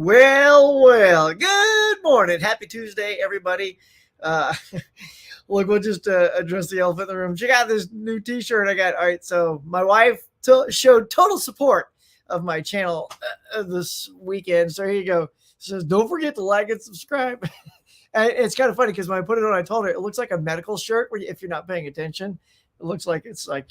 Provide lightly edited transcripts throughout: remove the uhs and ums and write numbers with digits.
Well. Good morning. Happy Tuesday, everybody. Uh, Look, we'll just address the elephant in the room. Check out this new T-shirt I got. All right, so my wife showed total support of my channel this weekend. So here you go. She says, "Don't forget to like and subscribe." And it's kind of funny because when I put it on, I told her it looks like a medical shirt. Where if you're not paying attention, it looks like it's like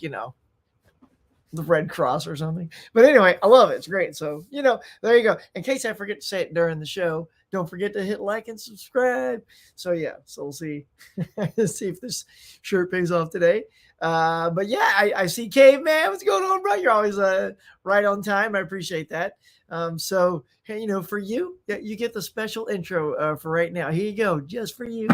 the Red Cross or something. But anyway, I love it. It's great. So, there you go. In case I forget to say it during the show, don't forget to hit like and subscribe. So, yeah, so we'll see. See if this shirt pays off today. But yeah, I see Caveman. What's going on, bro? You're always right on time. I appreciate that. So, hey, for you, you get the special intro for right now. Here you go, just for you.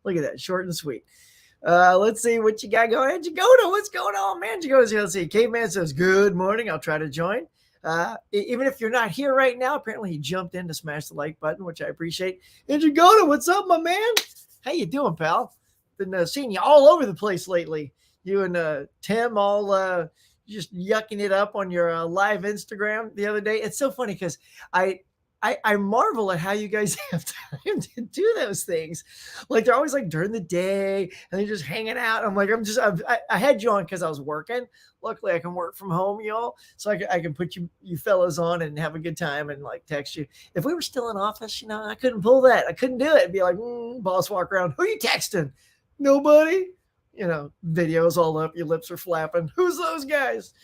Look at that, short and sweet. Let's see what you got going. Jagoda, what's going on, man? Jagoda's going to see. Caveman says, "Good morning. I'll try to join." Even if you're not here right now, apparently he jumped in to smash the like button, which I appreciate. And Jagoda, what's up, my man? How you doing, pal? Been seeing you all over the place lately. You and Tim all just yucking it up on your live Instagram the other day. It's so funny because I marvel at how you guys have time to do those things. Like they're always like during the day and they're just hanging out. I'm like, I had you on because I was working. Luckily I can work from home, y'all. So I can put you fellas on and have a good time and like text you. If we were still in office, I couldn't pull that. I couldn't do it. It'd be like, boss walk around. Who are you texting? Nobody. Videos all up. Your lips are flapping. Who's those guys?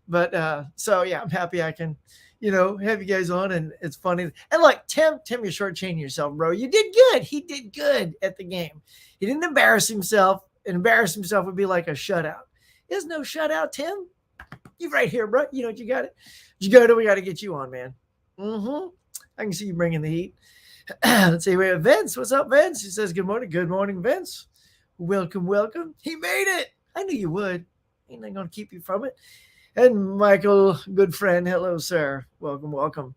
But so yeah, I'm happy I can have you guys on, and it's funny. And look, Tim, you're shortchanging yourself, bro. You did good. He did good at the game. He didn't embarrass himself. And embarrass himself would be like a shutout. There's no shutout, Tim. You right here, bro. You got it. We got to get you on, man. I can see you bringing the heat. Let's see. We have Vince. What's up, Vince? He says, "Good morning." Good morning, Vince. Welcome. He made it. I knew you would. Ain't going to keep you from it. And Michael, good friend. Hello, sir. Welcome.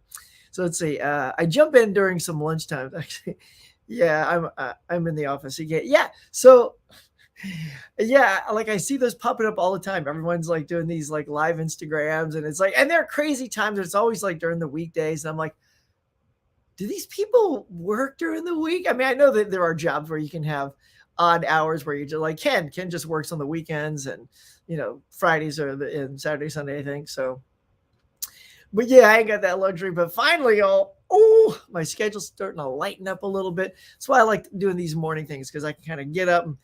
So let's see. I jump in during some lunchtime. Actually, yeah, I'm in the office again. Yeah. So yeah, like I see those popping up all the time. Everyone's like doing these like live Instagrams, and it's like, and they're crazy times. It's always like during the weekdays. And I'm like, do these people work during the week? I mean, I know that there are jobs where you can have odd hours where you just like Ken just works on the weekends and Fridays and Saturday, Sunday, I think. So, but yeah, I ain't got that luxury. But finally, y'all, my schedule's starting to lighten up a little bit. That's why I like doing these morning things, because I can kind of get up and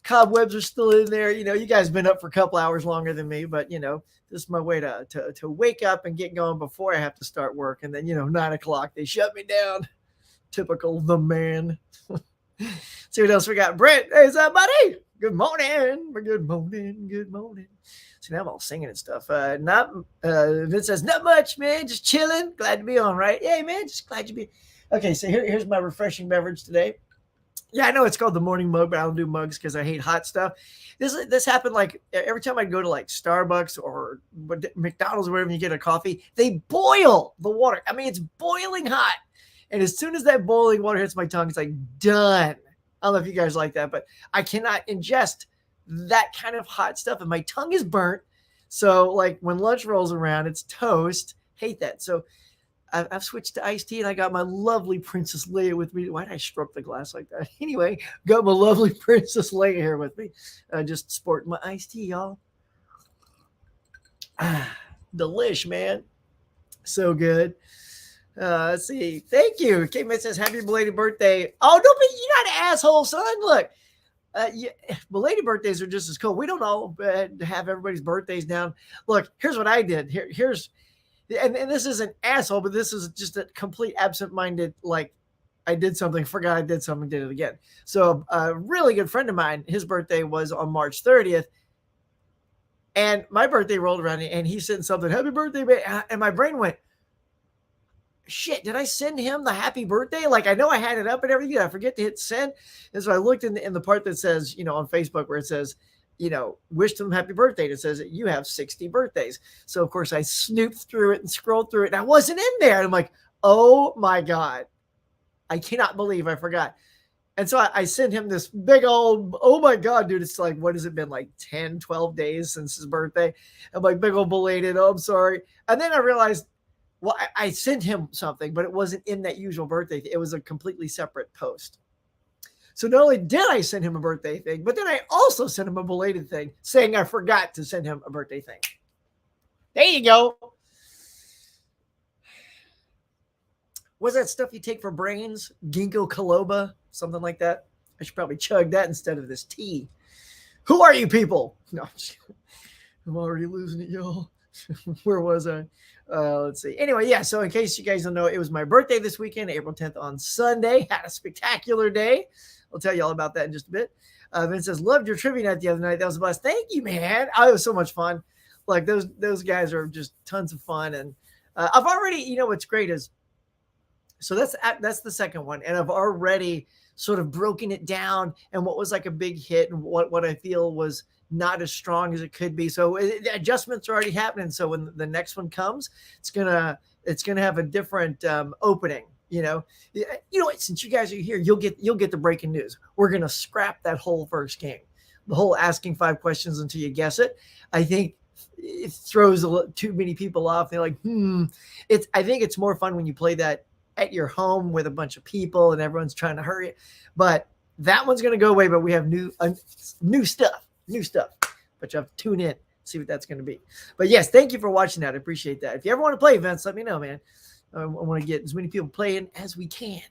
cobwebs are still in there. You guys have been up for a couple hours longer than me, but this is my way to wake up and get going before I have to start work. And then 9:00 they shut me down. Typical the man. See what else we got. Brent, hey, what's up, buddy? Good morning. Good morning. So now I'm all singing and stuff. Vince says, "Not much, man. Just chilling. Glad to be on, right?" Yeah, man. Just glad to be. Okay, so here's my refreshing beverage today. Yeah, I know it's called the morning mug, but I don't do mugs because I hate hot stuff. This happened like every time I go to like Starbucks or McDonald's or wherever you get a coffee, they boil the water. I mean, it's boiling hot. And as soon as that boiling water hits my tongue, it's like done. I don't know if you guys like that, but I cannot ingest that kind of hot stuff. And my tongue is burnt. So like when lunch rolls around, it's toast. Hate that. So I've switched to iced tea, and I got my lovely Princess Leia with me. Why did I stroke the glass like that? Anyway, got my lovely Princess Leia here with me. Just sporting my iced tea, y'all. Delish, man. So good. Let's see. Thank you. K-Man says, "Happy belated birthday." Oh, don't be, you're not an asshole, son. Look, belated birthdays are just as cool. We don't all have everybody's birthdays down. Look, here's what I did. Here's, and this is an asshole, but this is just a complete absent-minded, like I did something, forgot I did something, did it again. So a really good friend of mine, his birthday was on March 30th. And my birthday rolled around and he sent something, "Happy birthday, man." And my brain went, shit, did I send him the happy birthday? Like, I know I had it up and everything. I forget to hit send. And so I looked in the part that says, on Facebook where it says, wish them happy birthday. And it says you have 60 birthdays. So, of course, I snooped through it and scrolled through it. And I wasn't in there. And I'm like, oh, my God. I cannot believe I forgot. And so I sent him this big old, oh my God, dude, it's like, what has it been, like 10, 12 days since his birthday? I'm like, big old belated, oh, I'm sorry. And then I realized, well, I sent him something, but it wasn't in that usual birthday. It was a completely separate post. So not only did I send him a birthday thing, but then I also sent him a belated thing saying I forgot to send him a birthday thing. There you go. What's that stuff you take for brains? Ginkgo biloba, something like that. I should probably chug that instead of this tea. Who are you people? No, I'm already losing it, y'all. Where was I? Let's see. Anyway, yeah. So in case you guys don't know, it was my birthday this weekend, April 10th on Sunday. Had a spectacular day. I'll tell you all about that in just a bit. Vince says, loved your trivia night the other night. That was a blast. Thank you, man. Oh, it was so much fun. Like those guys are just tons of fun. And I've already, what's great is, so that's the second one. And I've already sort of broken it down and what was like a big hit and what I feel was not as strong as it could be. So the adjustments are already happening. So when the next one comes, it's gonna have a different opening. Since you guys are here, you'll get the breaking news. We're gonna scrap that whole first game, the whole asking 5 questions until you guess it. I think it throws too many people off. They're like, I think it's more fun when you play that at your home with a bunch of people and everyone's trying to hurry. But that one's gonna go away. But we have new stuff. But you have to tune in, see what that's going to be. But yes, thank you for watching that. I appreciate that. If you ever want to play events, let me know, man. I want to get as many people playing as we can.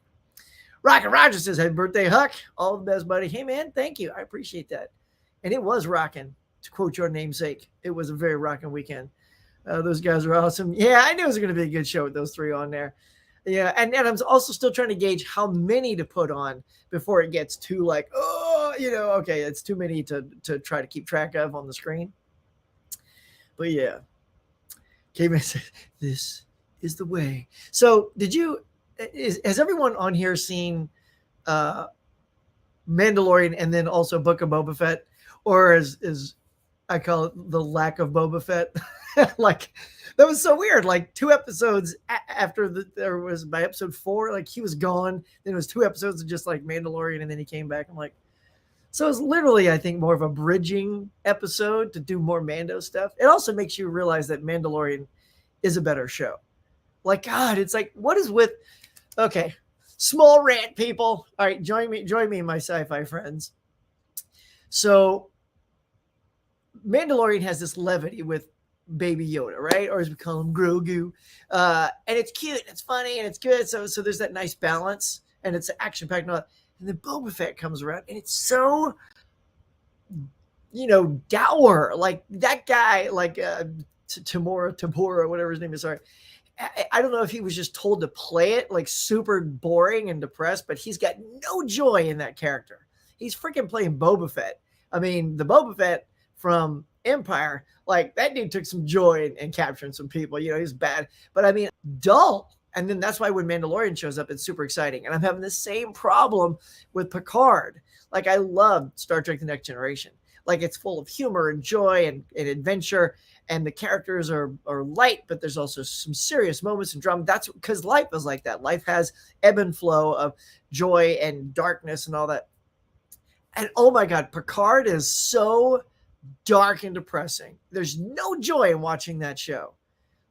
Rocket Roger says, happy birthday, Huck. All the best, buddy. Hey, man, thank you. I appreciate that. And it was rocking, to quote your namesake. It was a very rocking weekend. Those guys are awesome. Yeah, I knew it was going to be a good show with those 3 on there. Yeah, and I'm also still trying to gauge how many to put on before it gets too like, okay, it's too many to try to keep track of on the screen. But yeah, Caveman said, this is the way. So has everyone on here seen Mandalorian and then also Book of Boba Fett? Or is I call it the lack of Boba Fett? Like, that was so weird. Like 2 episodes after there was by episode 4, like he was gone. Then it was 2 episodes of just like Mandalorian, and then he came back. I'm like, so it's literally, I think, more of a bridging episode to do more Mando stuff. It also makes you realize that Mandalorian is a better show. Like, God, it's like, what is with, okay, small rant, people. All right, join me, my sci-fi friends. So Mandalorian has this levity with Baby Yoda, right? Or as we call him, Grogu. And it's cute, and it's funny, and it's good. So there's that nice balance, and it's action-packed and all that. And then Boba Fett comes around, and it's so, dour. Like that guy, like Tamora, whatever his name is. Sorry. I don't know if he was just told to play it like super boring and depressed, but he's got no joy in that character. He's freaking playing Boba Fett. I mean, the Boba Fett from Empire, like that dude took some joy in capturing some people. He's bad, but I mean, dull. And then that's why when Mandalorian shows up, it's super exciting. And I'm having the same problem with Picard. Like, I love Star Trek The Next Generation. Like, it's full of humor and joy and adventure. And the characters are light, but there's also some serious moments and drama. That's because life is like that. Life has ebb and flow of joy and darkness and all that. And oh my God, Picard is so dark and depressing. There's no joy in watching that show.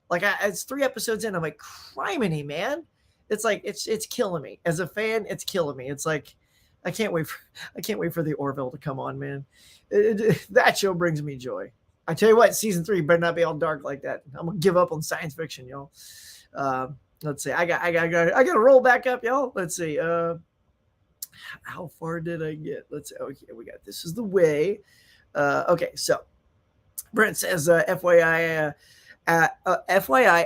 Like, it's 3 episodes in, I'm like, criminy, man. It's like, it's killing me. As a fan, it's killing me. It's like, I can't wait for the Orville to come on, man. That show brings me joy. I tell you what, season 3 better not be all dark like that. I'm gonna give up on science fiction, y'all. Let's see. I got to roll back up, y'all. Let's see. How far did I get? Let's see. Okay, we got This Is the Way. Okay, so Brent says, FYI,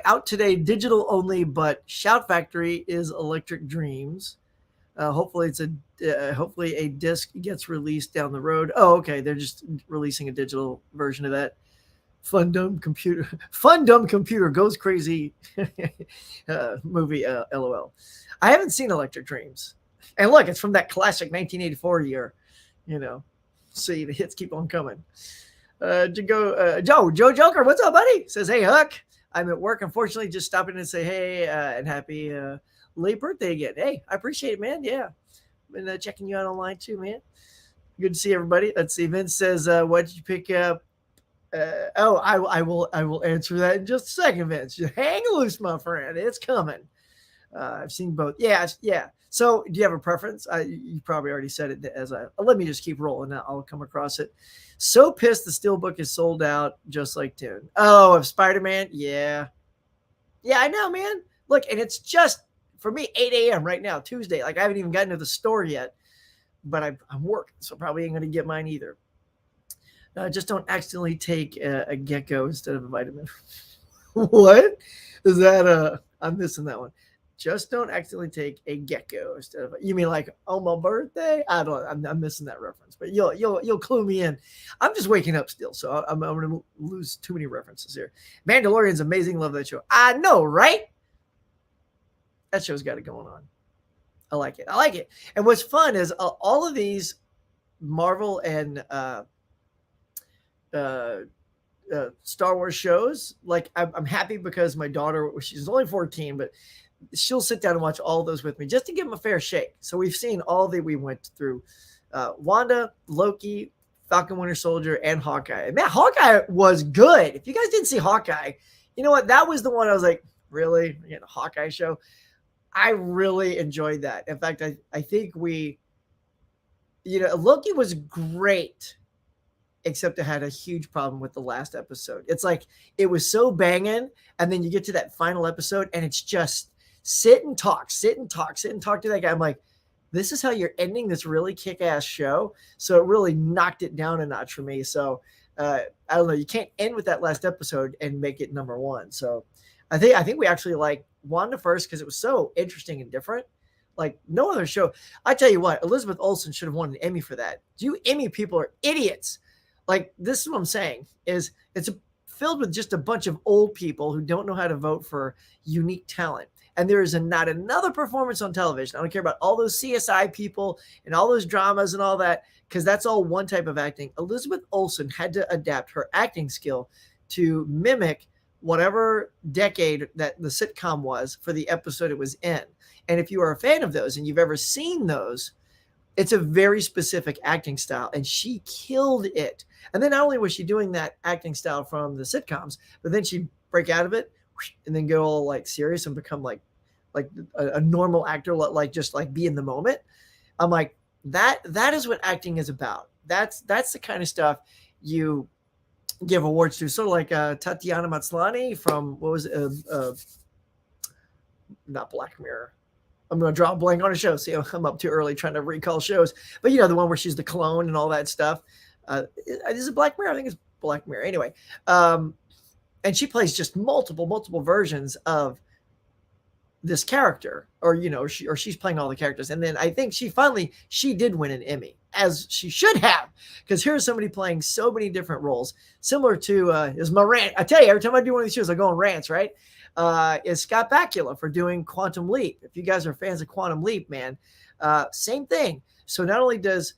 out today, digital only, but Shout Factory is Electric Dreams. Hopefully a disc gets released down the road. Oh, okay. They're just releasing a digital version of that. Fun dumb computer goes crazy movie. LOL. I haven't seen Electric Dreams, and look, it's from that classic 1984 year. See, the hits keep on coming. Joe Joker, what's up, buddy? Says, hey, Huck, I'm at work. Unfortunately, just stopping to say hey and happy late birthday again. Hey, I appreciate it, man. Yeah, Been checking you out online too, man. Good to see everybody. Let's see. Vince says, "What did you pick up?" I will answer that in just a second, Vince. Just hang loose, my friend. It's coming. I've seen both. Yeah, yeah. So, do you have a preference? You probably already said it. Let me just keep rolling. I'll come across it. So pissed the steelbook is sold out, just like Tune. Oh, of Spider-Man. Yeah, yeah. I know, man. Look, and it's just for me 8 a.m. right now, Tuesday. Like I haven't even gotten to the store yet, but I'm working, so probably ain't gonna get mine either. Just don't accidentally take a gecko instead of a vitamin. What is that? I'm missing that one. Just don't accidentally take a gecko instead of. You mean like on my birthday? I don't. I'm missing that reference, but you'll clue me in. I'm just waking up still, so I'm going to lose too many references here. Mandalorian's amazing. Love that show. I know, right? That show's got it going on. I like it. I like it. And what's fun is all of these Marvel and Star Wars shows. Like I'm happy because my daughter, she's only 14, but she'll sit down and watch all those with me just to give them a fair shake. So we've seen all that we went through: Wanda, Loki, Falcon Winter Soldier, and Hawkeye. And man, Hawkeye was good. If you guys didn't see Hawkeye, you know what? That was the one I was like, really? We're getting a Hawkeye show? I really enjoyed that. In fact, I think Loki was great, except it had a huge problem with the last episode. It's like it was so banging, and then you get to that final episode, and it's just sit and talk to that guy. I'm like, this is how you're ending this really kick-ass show. So it really knocked it down a notch for me. So I don't know. You can't end with that last episode and make it number one. So I think we actually like Wanda first because it was so interesting and different. Like no other show. I tell you what, Elizabeth Olsen should have won an Emmy for that. You Emmy people are idiots. Like this is what I'm saying is it's filled with just a bunch of old people who don't know how to vote for unique talent. And there is not another performance on television. I don't care about all those CSI people and all those dramas and all that, because that's all one type of acting. Elizabeth Olsen had to adapt her acting skill to mimic whatever decade that the sitcom was for the episode it was in. And if you are a fan of those and you've ever seen those, it's a very specific acting style, and she killed it. And then not only was she doing that acting style from the sitcoms, but then she'd break out of it and then go all like serious and become like a normal actor, like just like be in the moment. I'm like, that is what acting is about. That's the kind of stuff you give awards to. Sort of like Tatiana Maslany from what was it? Not Black Mirror. I'm going to draw a blank on a show. See, I'm up too early trying to recall shows. But you know, the one where she's the clone and all that stuff. Is it Black Mirror? I think it's Black Mirror. Anyway, and she plays just multiple versions of this character, or she's playing all the characters. And then I think she did win an Emmy, as she should have, because here's somebody playing so many different roles, similar to is my rant. I tell you, every time I do one of these shows, I go on rants, right? Is Scott Bakula for doing Quantum Leap. If you guys are fans of Quantum Leap, man, same thing. So not only does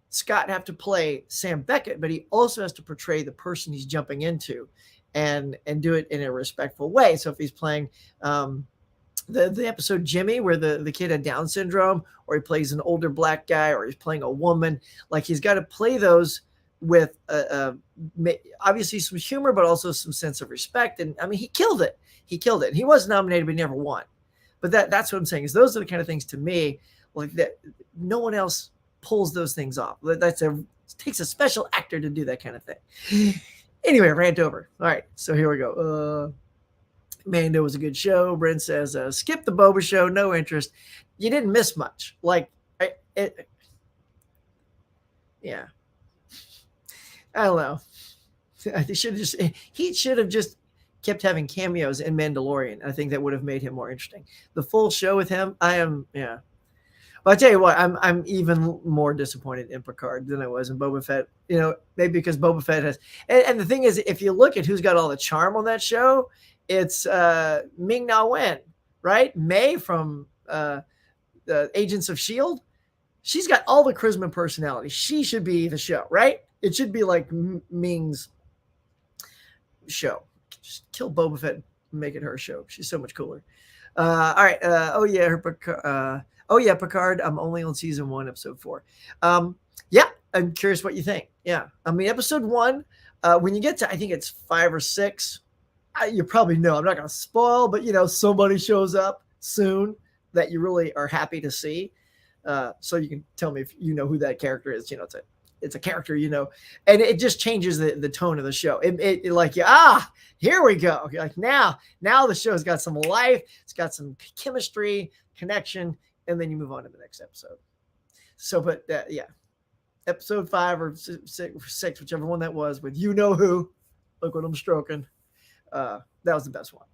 Scott have to play Sam Beckett, but he also has to portray the person he's jumping into and do it in a respectful way. So if he's playing the episode Jimmy, where the kid had Down syndrome, or he plays an older black guy, or he's playing a woman, like he's got to play those with obviously some humor, but also some sense of respect. And I mean, he killed it. He was nominated, but he never won. But that's what I'm saying, is those are the kind of things to me, like that no one else pulls those things off. It takes a special actor to do that kind of thing. Anyway, rant over. All right, so here we go. Mando was a good show. Brent says, skip the Boba show, no interest. You didn't miss much. Yeah. I don't know. He should have just kept having cameos in Mandalorian. I think that would have made him more interesting. The full show with him, yeah. But I tell you what, I'm even more disappointed in Picard than I was in Boba Fett. Maybe because Boba Fett has, and the thing is, if you look at who's got all the charm on that show, it's Ming-Na Wen, right? May from Agents of S.H.I.E.L.D. She's got all the charisma and personality. She should be the show, right? It should be like Ming's show. Just kill Boba Fett and make it her show. She's so much cooler. All right. Oh, yeah. Oh yeah, Picard. I'm only on season 1, episode 4. Yeah, I'm curious what you think. Yeah, I mean, episode 1. When you get to, I think it's 5 or 6, you probably know. I'm not going to spoil, but somebody shows up soon that you really are happy to see. So you can tell me if you know who that character is. It's a character, and it just changes the tone of the show. It like, here we go. Like now the show's got some life. It's got some chemistry, connection, and then you move on to the next episode. So, but yeah, episode 5 or 6, whichever one that was, with you know who. Look what I'm stroking. That was the best one.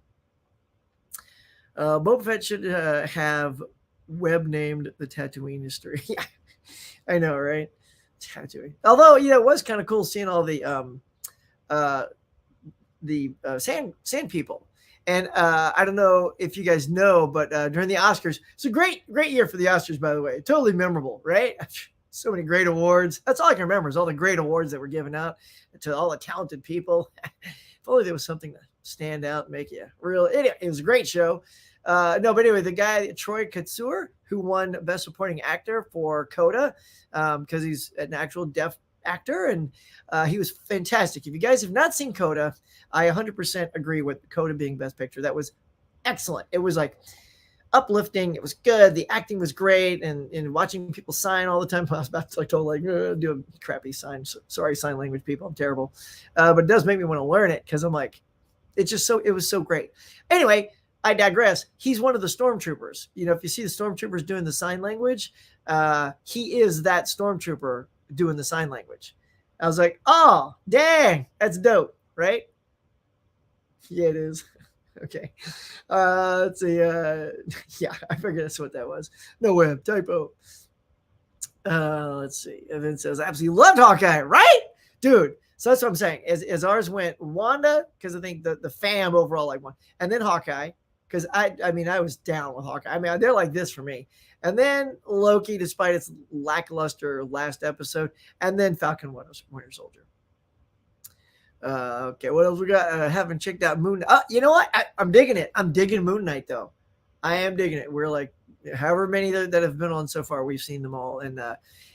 Boba Fett should have web named the Tatooine history. Yeah, I know, right? Tatooine. Although it was kind of cool seeing all the sand people. And I don't know if you guys know, but during the Oscars, it's a great year for the Oscars, by the way. Totally memorable, right? So many great awards. That's all I can remember is all the great awards that were given out to all the talented people. If only there was something to stand out and make you real. Anyway, it was a great show. No, but anyway, the guy, Troy Kotsur, who won Best Supporting Actor for Coda, because he's an actual deaf actor, and he was fantastic. If you guys have not seen Coda, I 100% agree with Coda being Best Picture. That was excellent. It was like uplifting. It was good. The acting was great, and watching people sign all the time. I was about to do a crappy sign. Sorry, sign language people. I'm terrible, but it does make me want to learn it because I'm like, it was so great. Anyway, I digress. He's one of the stormtroopers. If you see the stormtroopers doing the sign language, he is that stormtrooper doing the sign language. I was like, oh, dang, that's dope, right? Yeah, it is. Okay. Let's see. Yeah, I figured that's what that was. No web typo. Let's see. And then says, absolutely loved Hawkeye, right? Dude. So that's what I'm saying. As ours went Wanda, because I think the fam overall like one, and then Hawkeye, because I mean, I was down with Hawkeye. I mean, they're like this for me. And then Loki, despite its lackluster last episode, and then Falcon Winter Soldier. Okay, what else we got? Haven't checked out Moon. You know what? I'm digging it. I'm digging Moon Knight, though. I am digging it. We're like, however many that have been on so far, we've seen them all, and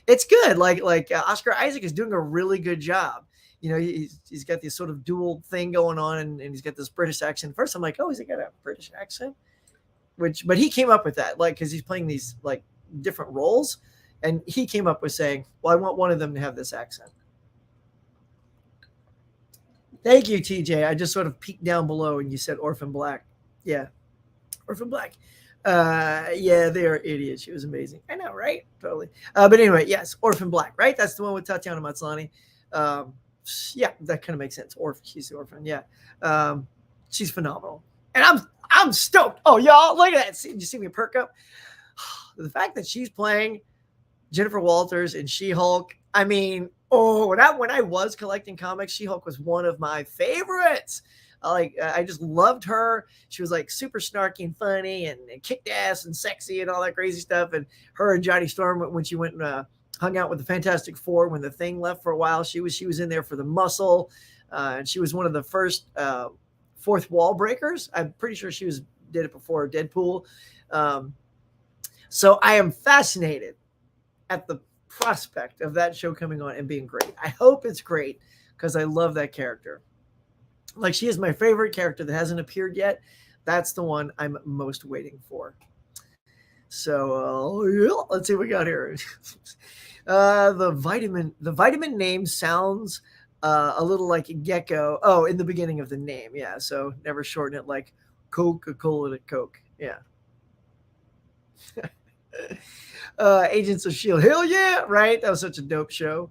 it's good. Like Oscar Isaac is doing a really good job. He's got this sort of dual thing going on, and he's got this British accent. First, I'm like, oh, has he got a British accent? But he came up with that, like, because he's playing these like different roles, and he came up with saying, well, I want one of them to have this accent. Thank you, TJ. I just sort of peeked down below and you said Orphan Black. Yeah. Orphan Black. Yeah, they are idiots. She was amazing. I know, right? Totally. But anyway, yes, Orphan Black, right? That's the one with Tatiana Maslany. Yeah, that kind of makes sense. She's the orphan. Yeah. She's phenomenal. And I'm stoked. Oh, y'all, look at that. Did you see me perk up? The fact that she's playing Jennifer Walters in She-Hulk. I mean, when I was collecting comics, She-Hulk was one of my favorites. I just loved her. She was like super snarky and funny and kicked ass and sexy and all that crazy stuff. And her and Johnny Storm, when she went and hung out with the Fantastic Four, when the Thing left for a while, she was in there for the muscle. And she was one of the first fourth wall breakers. I'm pretty sure she did it before Deadpool. So I am fascinated at the prospect of that show coming on and being great. I hope it's great because I love that character. Like, she is my favorite character that hasn't appeared yet. That's the one I'm most waiting for. So let's see what we got here. The vitamin name sounds a little like a gecko. Oh, in the beginning of the name. Yeah. So never shorten it like Coca-Cola to Coke. Yeah. Agents of S.H.I.E.L.D. Hell yeah. Right. That was such a dope show.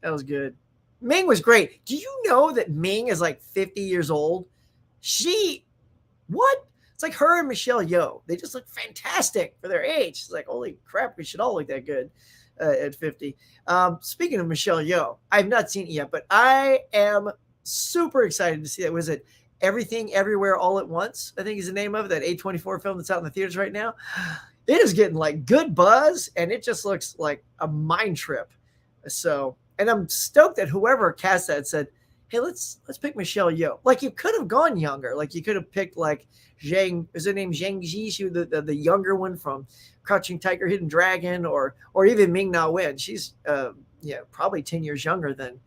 That was good. Ming was great. Do you know that Ming is like 50 years old? What? It's like her and Michelle Yeoh. They just look fantastic for their age. It's like, holy crap, we should all look that good at 50. Speaking of Michelle Yeoh, I've not seen it yet, but I am super excited to see that. Was it Everything Everywhere All at Once? I think is the name of it, that A24 film that's out in the theaters right now. It is getting like good buzz, and it just looks like a mind trip. So, and I'm stoked that whoever cast that said, hey, let's pick Michelle Yeoh. Like you could have gone younger. Like you could have picked like Zhang. Is her name Zhang Ji? She was the younger one from Crouching Tiger, Hidden Dragon, or even Ming Na Wen. She's yeah, probably 10 years younger than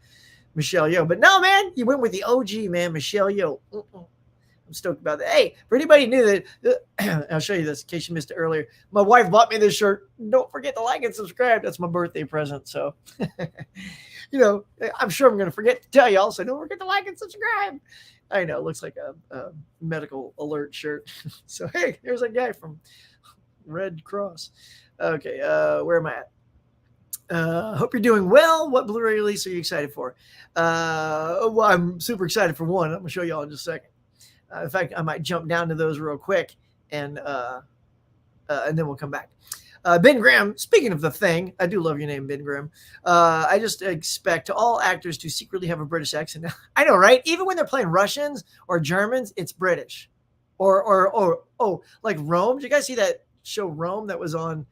Michelle Yeoh. But no, man, you went with the OG, man, Michelle Yeoh. I'm stoked about that. Hey, for anybody new that, I'll show you this in case you missed it earlier. My wife bought me this shirt. Don't forget to like and subscribe. That's my birthday present. So, I'm sure I'm going to forget to tell y'all. So don't forget to like and subscribe. I know it looks like a medical alert shirt. So, hey, there's a guy from Red Cross. Okay, where am I at? Hope you're doing well. What Blu-ray release are you excited for? Well, I'm super excited for one. I'm going to show y'all in just a second. In fact, I might jump down to those real quick, and then we'll come back. Ben Graham, speaking of The Thing, I do love your name, Ben Graham. I just expect all actors to secretly have a British accent. I know, right? Even when they're playing Russians or Germans, it's British. Or like Rome. Did you guys see that show Rome that was on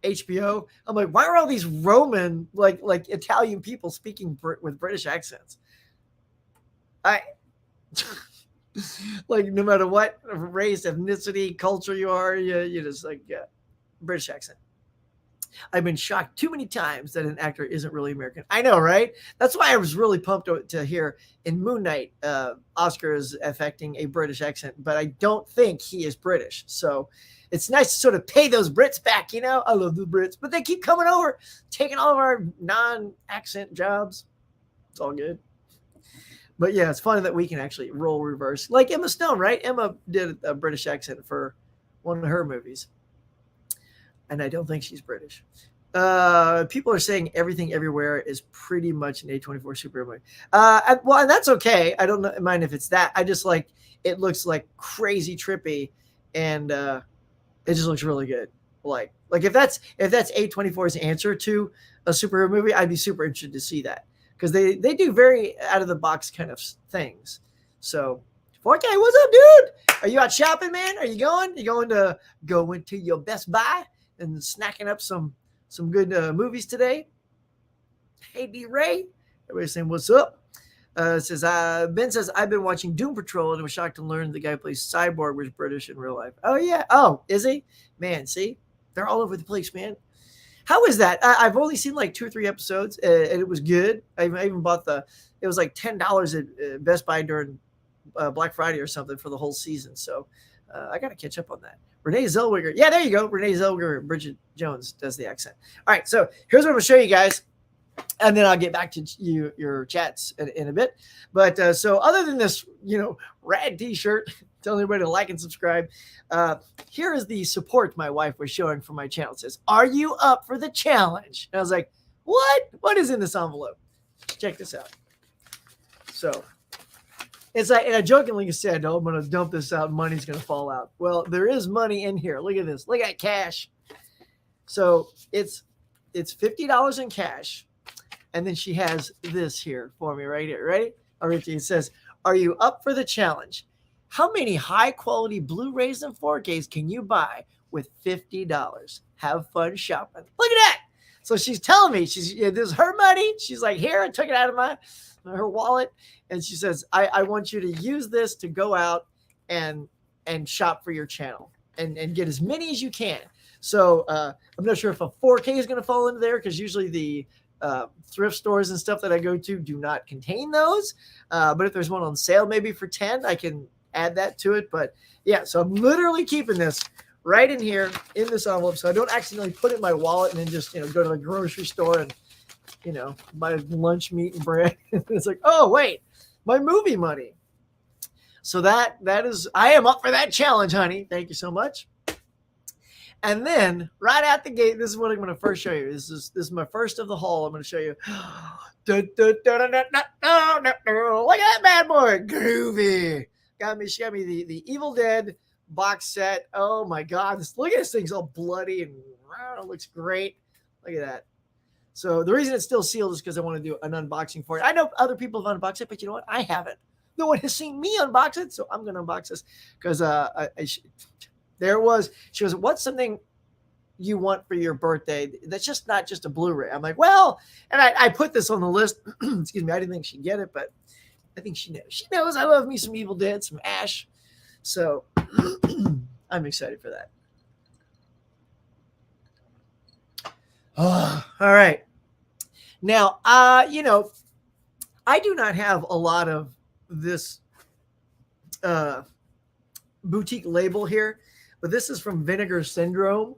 HBO? I'm like, why are all these Roman, like Italian people speaking with British accents? Like no matter what race, ethnicity, culture you are, you just like British accent. I've been shocked too many times that an actor isn't really American. I know, right? That's why I was really pumped to hear in Moon Knight, Oscar is affecting a British accent, but I don't think he is British. So it's nice to sort of pay those Brits back, I love the Brits, but they keep coming over, taking all of our non-accent jobs. It's all good. But yeah, it's funny that we can actually role reverse. Like Emma Stone, right? Emma did a British accent for one of her movies. And I don't think she's British. People are saying Everything Everywhere is pretty much an A24 superhero movie. And that's okay. I don't mind if it's that. I just like, it looks like crazy trippy, and it just looks really good. Like if that's A24's answer to a superhero movie, I'd be super interested to see that. Because they do very out of the box kind of things. So, 4K, what's up, dude? Are you out shopping, man? Are you going? You going to your Best Buy and snacking up some good movies today? Hey, D Ray, everybody's saying what's up. Says Ben says I've been watching Doom Patrol and was shocked to learn the guy who plays Cyborg was British in real life. Oh yeah. Oh, is he? Man, see, they're all over the place, man. How is that? I've only seen like 2 or 3 episodes, and it was good. I even bought it was like $10 at Best Buy during Black Friday or something for the whole season. So I got to catch up on that. Renee Zellweger. Yeah, there you go. Renee Zellweger, Bridget Jones does the accent. All right, so here's what I'm going to show you guys, and then I'll get back to your chats in a bit. But so other than this, rad T-shirt, telling everybody to like and subscribe. Here is the support my wife was showing for my channel. It says, "Are you up for the challenge?" And I was like, "What? What is in this envelope?" Check this out. So it's like, and I jokingly said, "Oh, I'm going to dump this out. Money's going to fall out." Well, there is money in here. Look at this. Look at cash. So it's $50 in cash. And then she has this here for me right here. Ready? All right. It says, "Are you up for the challenge? How many high-quality Blu-rays and 4Ks can you buy with $50? Have fun shopping." Look at that. So she's telling me, this is her money. She's like, "Here, I took it out of her wallet." And she says, I want you to use this to go out and shop for your channel and get as many as you can. So I'm not sure if a 4K is going to fall into there, because usually the thrift stores and stuff that I go to do not contain those. But if there's one on sale, maybe for 10, I can add that to it. But yeah, so I'm literally keeping this right in here in this envelope, so I don't accidentally put it in my wallet and then just go to the grocery store and buy lunch meat and bread. It's like, oh wait, my movie money. So that is, I am up for that challenge, honey. Thank you so much. And then right out the gate, this is what I'm going to first show you. This is my first of the haul. I'm going to show you. Look at that bad boy, groovy. She got me the Evil Dead box set. Oh my God. Look at this thing's all bloody and it looks great. Look at that. So the reason it's still sealed is because I want to do an unboxing for it. I know other people have unboxed it, but you know what? I haven't. No one has seen me unbox it, so I'm going to unbox this because there it was. She goes, "What's something you want for your birthday that's just not just a Blu-ray. I'm like, well, and I put this on the list. Excuse me, I didn't think she'd get it, but I think she knows. She knows I love me some Evil Dead, some Ash. So I'm excited for that. Oh, all right. Now, I do not have a lot of this boutique label here, but this is from Vinegar Syndrome.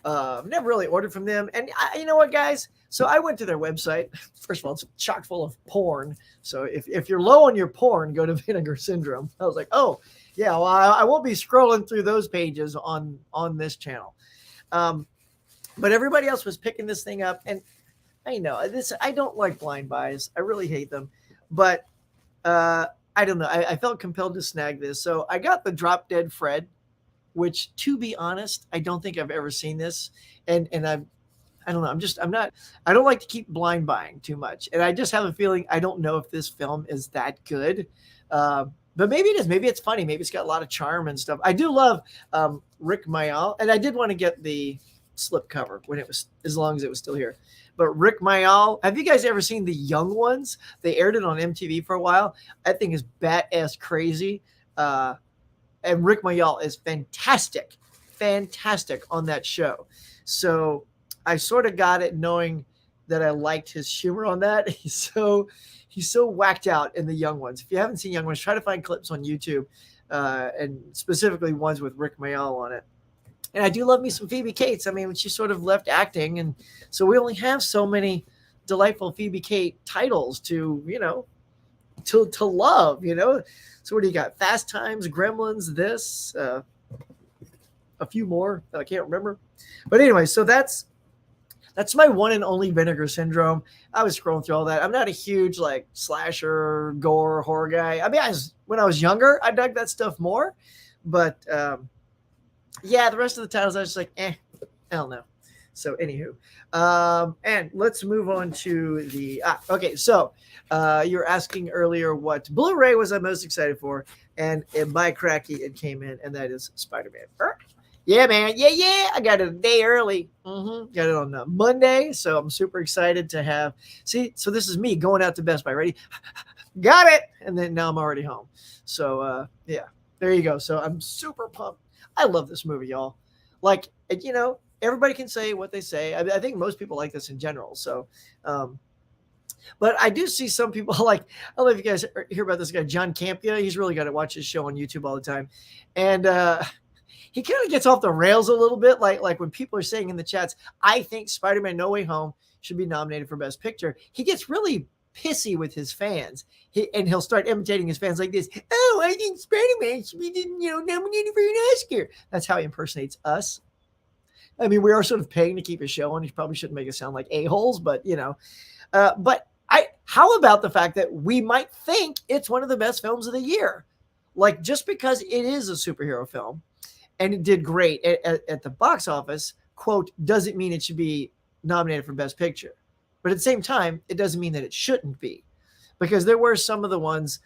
I've never really ordered from them. And you know what, guys? So I went to their website. First of all, it's chock full of porn. So if you're low on your porn, go to Vinegar Syndrome. I was like, oh, yeah, well, I won't be scrolling through those pages on this channel. But everybody else was picking this thing up. And I know this. I don't like blind buys. I really hate them. But I don't know. I felt compelled to snag this. So I got the Drop Dead Fred, which, to be honest, I don't think I've ever seen this. And I don't know. I don't like to keep blind buying too much. And I just have a feeling I don't know if this film is that good. But maybe it is. Maybe it's funny. Maybe it's got a lot of charm and stuff. I do love Rick Mayall. And I did want to get the slipcover when it was, as long as it was still here. But Rick Mayall, have you guys ever seen The Young Ones? They aired it on MTV for a while. I think is bat-ass crazy. And Rick Mayall is fantastic on that show. So I sort of got it knowing that I liked his humor on that. He's so whacked out in The Young Ones. If you haven't seen Young Ones, try to find clips on YouTube, and specifically ones with Rick Mayall on it. And I do love me some Phoebe Cates. I mean, she sort of left acting, and so we only have so many delightful Phoebe Kate titles to love, So what do you got? Fast Times, Gremlins, this, a few more that I can't remember. But anyway, so that's my one and only Vinegar Syndrome. I was scrolling through all that. I'm not a huge like slasher, gore, horror guy. I mean, when I was younger, I dug that stuff more, but yeah, the rest of the titles I was just like, I don't know. So anywho, and let's move on to the okay. So you were asking earlier what Blu-ray was I most excited for, and by cracky it came in, and that is Spider-Man. Yeah, man. Yeah. I got it a day early. Got it on Monday, so I'm super excited to have. See, so this is me going out to Best Buy. Ready? Got it, and then now I'm already home. So yeah, there you go. So I'm super pumped. I love this movie, y'all. Like, everybody can say what they say. I think most people like this in general. So, but I do see some people like, I don't know if you guys hear about this guy, John Campia. He's really got to watch his show on YouTube all the time. And he kind of gets off the rails a little bit. Like when people are saying in the chats, I think Spider-Man No Way Home should be nominated for Best Picture. He gets really pissy with his fans. He'll start imitating his fans like this. Oh, I think Spider-Man should be nominated for an Oscar. That's how he impersonates us. I mean, we are sort of paying to keep his show on. He probably shouldn't make us sound like a-holes, but how about the fact that we might think it's one of the best films of the year? Like, just because it is a superhero film and it did great at the box office, quote, doesn't mean it should be nominated for Best Picture. But at the same time, it doesn't mean that it shouldn't be, because there were some of the ones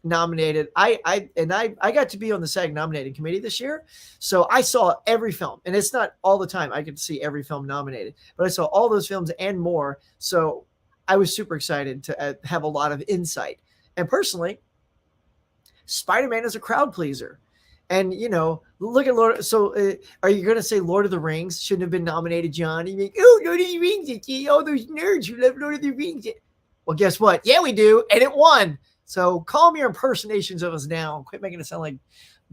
nominated. I got to be on the SAG nominating committee this year, so I saw every film, and it's not all the time I get to see every film nominated, but I saw all those films and more. So I was super excited to have a lot of insight. And personally, Spider-Man is a crowd pleaser. And, look at Lord. So are you going to say Lord of the Rings shouldn't have been nominated, John? You think, oh, Lord of the Rings, all those nerds who love Lord of the Rings. Well, guess what? Yeah, we do. And it won. So calm your impersonations of us down. Quit making it sound like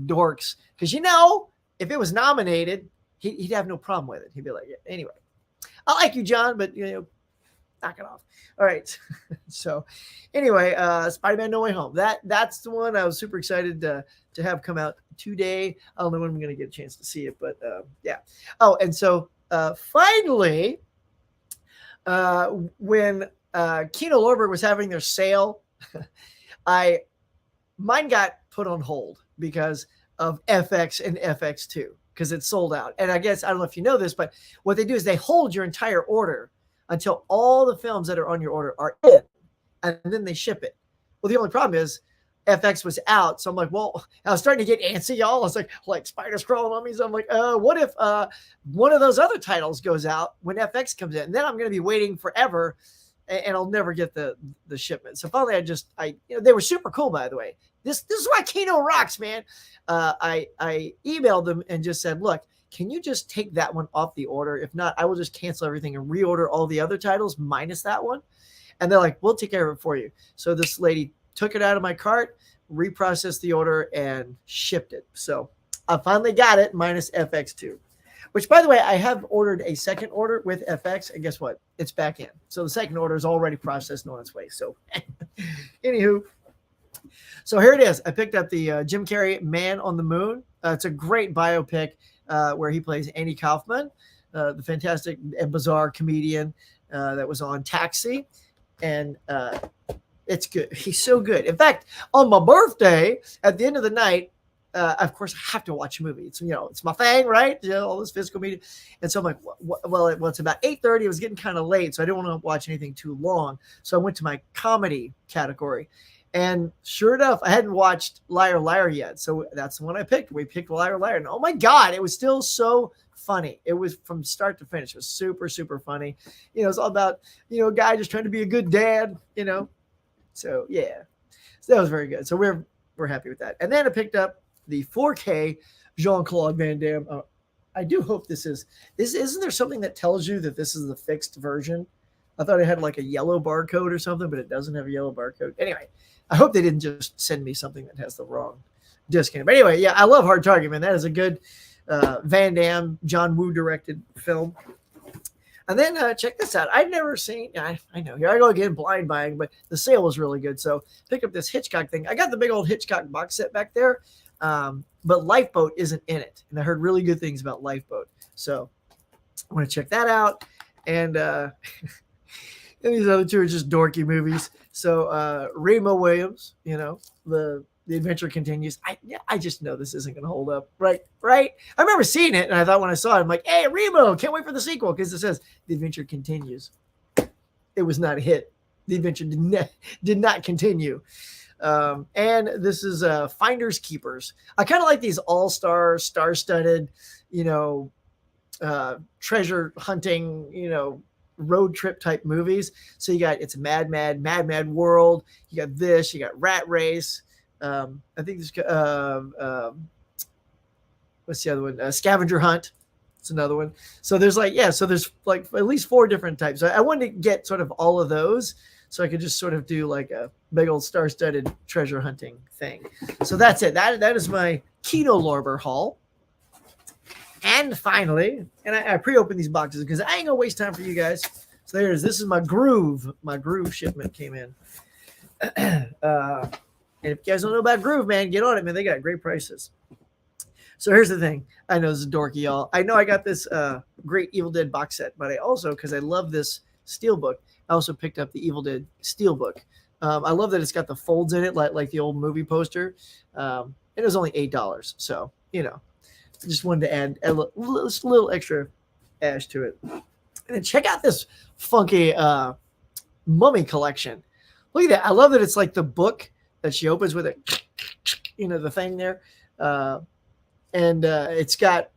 dorks. Because, if it was nominated, he'd have no problem with it. He'd be like, yeah. Anyway, I like you, John, but, knock it off. All right. So anyway, Spider-Man No Way Home. That's the one I was super excited to have come out today. I don't know when I'm going to get a chance to see it, but yeah. Oh, and so finally, when Kino Lorber was having their sale, mine got put on hold because of FX and FX2 because it's sold out. And I guess, I don't know if you know this, but what they do is they hold your entire order until all the films that are on your order are in, and then they ship it. Well, the only problem is FX was out. So I'm like, well, I was starting to get antsy, y'all. I was like spiders crawling on me. So I'm like, what if one of those other titles goes out when FX comes in? And then I'm going to be waiting forever and I'll never get the shipment. So finally they were super cool, by the way. This is why Kino rocks, man. I emailed them and just said, look, can you just take that one off the order? If not, I will just cancel everything and reorder all the other titles minus that one. And they're like, we'll take care of it for you. So this lady took it out of my cart, reprocessed the order, and shipped it. So I finally got it minus FX2, which, by the way, I have ordered a second order with FX. And guess what? It's back in. So the second order is already processed and on its way. So anywho, so here it is. I picked up the Jim Carrey Man on the Moon. It's a great biopic where he plays Andy Kaufman, the fantastic and bizarre comedian that was on Taxi. And it's good. He's so good. In fact, on my birthday, at the end of the night, of course, I have to watch a movie. It's it's my thing, right? All this physical media. And so I'm like, well, it's about 8:30. It was getting kind of late, so I didn't want to watch anything too long. So I went to my comedy category. And sure enough, I hadn't watched Liar Liar yet. So that's the one I picked. We picked Liar Liar. And oh my God, it was still so funny. It was from start to finish. It was super, super funny. It's all about, a guy just trying to be a good dad, So yeah, so that was very good. So we're happy with that. And then I picked up the 4K Jean-Claude Van Damme. I do hope isn't there something that tells you that this is the fixed version? I thought it had like a yellow barcode or something, but it doesn't have a yellow barcode. Anyway, I hope they didn't just send me something that has the wrong disc in it. But anyway, yeah, I love Hard Target, man. That is a good Van Damme, John Woo directed film. And then check this out. I've never seen, I know, here I go again, blind buying, but the sale was really good. So pick up this Hitchcock thing. I got the big old Hitchcock box set back there, but Lifeboat isn't in it. And I heard really good things about Lifeboat. So I want to check that out. And and these other two are just dorky movies. So Remo Williams, the adventure continues. I just know this isn't going to hold up, right? I remember seeing it, and I thought when I saw it, I'm like, hey, Remo, can't wait for the sequel, because it says the adventure continues. It was not a hit. The adventure did not continue. And this is Finders Keepers. I kind of like these all-star, star-studded, treasure hunting, road trip type movies. So you got it's Mad World. You got this. You got Rat Race. I think this. What's the other one? Scavenger Hunt. It's another one. So there's so there's like at least 4 different types. I wanted to get sort of all of those, so I could just sort of do like a big old star-studded treasure hunting thing. So that's it. That is my Kino Lorber haul. And finally, and I pre-opened these boxes because I ain't gonna waste time for you guys. So this is my Groove. My Groove shipment came in. And if you guys don't know about Groove, man, get on it, man. They got great prices. So here's the thing. I know this is dorky, y'all. I know I got this great Evil Dead box set, but I also, because I love this steelbook, I also picked up the Evil Dead steelbook. I love that it's got the folds in it, like the old movie poster. It was only $8, so I just wanted to add a little extra ash to it. And then check out this funky mummy collection. Look at that. I love that it's like the book that she opens with it, the thing there. And it's got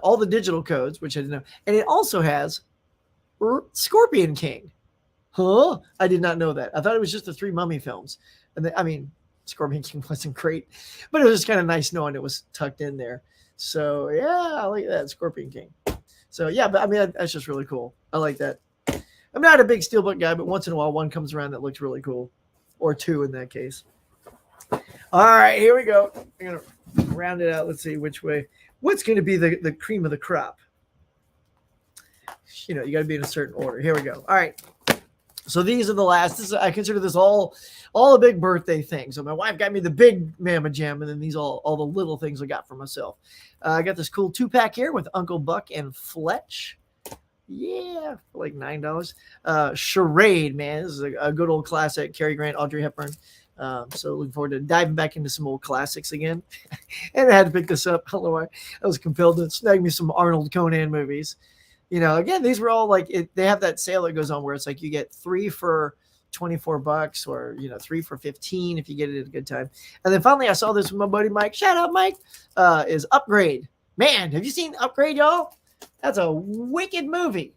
all the digital codes, which I didn't know. And it also has Scorpion King. Huh? I did not know that. I thought it was just the 3 mummy films. And Scorpion King wasn't great, but it was just kind of nice knowing it was tucked in there. So yeah, I like that, Scorpion King. So yeah, but that's just really cool. I like that. I'm not a big steelbook guy, but once in a while one comes around that looks really cool, or 2 in that case. All right, here we go. I'm gonna round it out. Let's see which way. What's going to be the cream of the crop? You got to be in a certain order. Here we go. All right. So these are the last. I consider this all a big birthday thing. So my wife got me the big Mama Jam, and then these all the little things I got for myself. I got this cool 2-pack here with Uncle Buck and Fletch. Yeah, for like $9. Charade, man. This is a good old classic. Cary Grant, Audrey Hepburn. So looking forward to diving back into some old classics again. And I had to pick this up. I don't know why. I was compelled to snag me some Arnold Conan movies. Again, these were all they have that sale that goes on where it's like you get 3 for $24 or 3 for 15 if you get it at a good time. And then finally I saw this with my buddy Mike. Shout out Mike. Is Upgrade. Man, have you seen Upgrade, y'all? That's a wicked movie.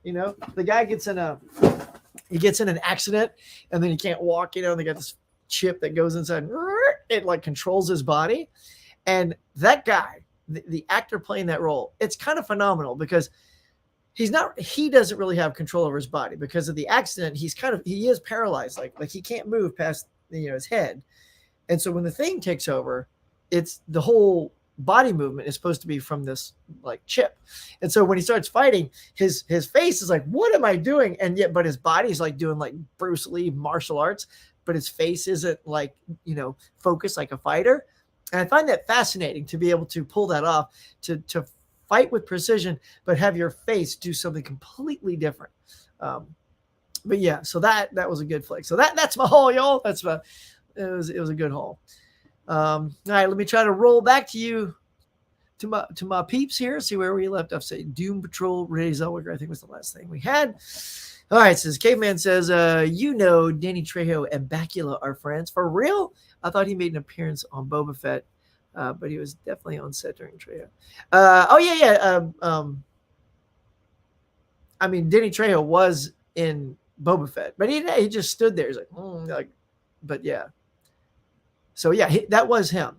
The guy gets in an accident and then he can't walk, and they got this chip that goes inside. It like controls his body. And that guy, the actor playing that role, it's kind of phenomenal because he doesn't really have control over his body because of the accident. He is paralyzed. Like he can't move past, his head. And so when the thing takes over, it's the whole body movement is supposed to be from this like chip. And so when he starts fighting, his face is like, what am I doing? But his body's like doing like Bruce Lee martial arts, but his face isn't like, focused like a fighter. And I find that fascinating to be able to pull that off, to fight with precision, but have your face do something completely different. But yeah, so that was a good flick. So that's my haul, y'all. It was a good haul. All right, let me try to roll back to you, to my peeps here. See where we left off. Say Doom Patrol, Renee Zellweger, I think was the last thing we had. All right, says Caveman says, Danny Trejo and Bakula are friends. For real? I thought he made an appearance on Boba Fett, but he was definitely on set during Trejo. I mean, Danny Trejo was in Boba Fett, but he just stood there. He's like, but yeah. So yeah, that was him.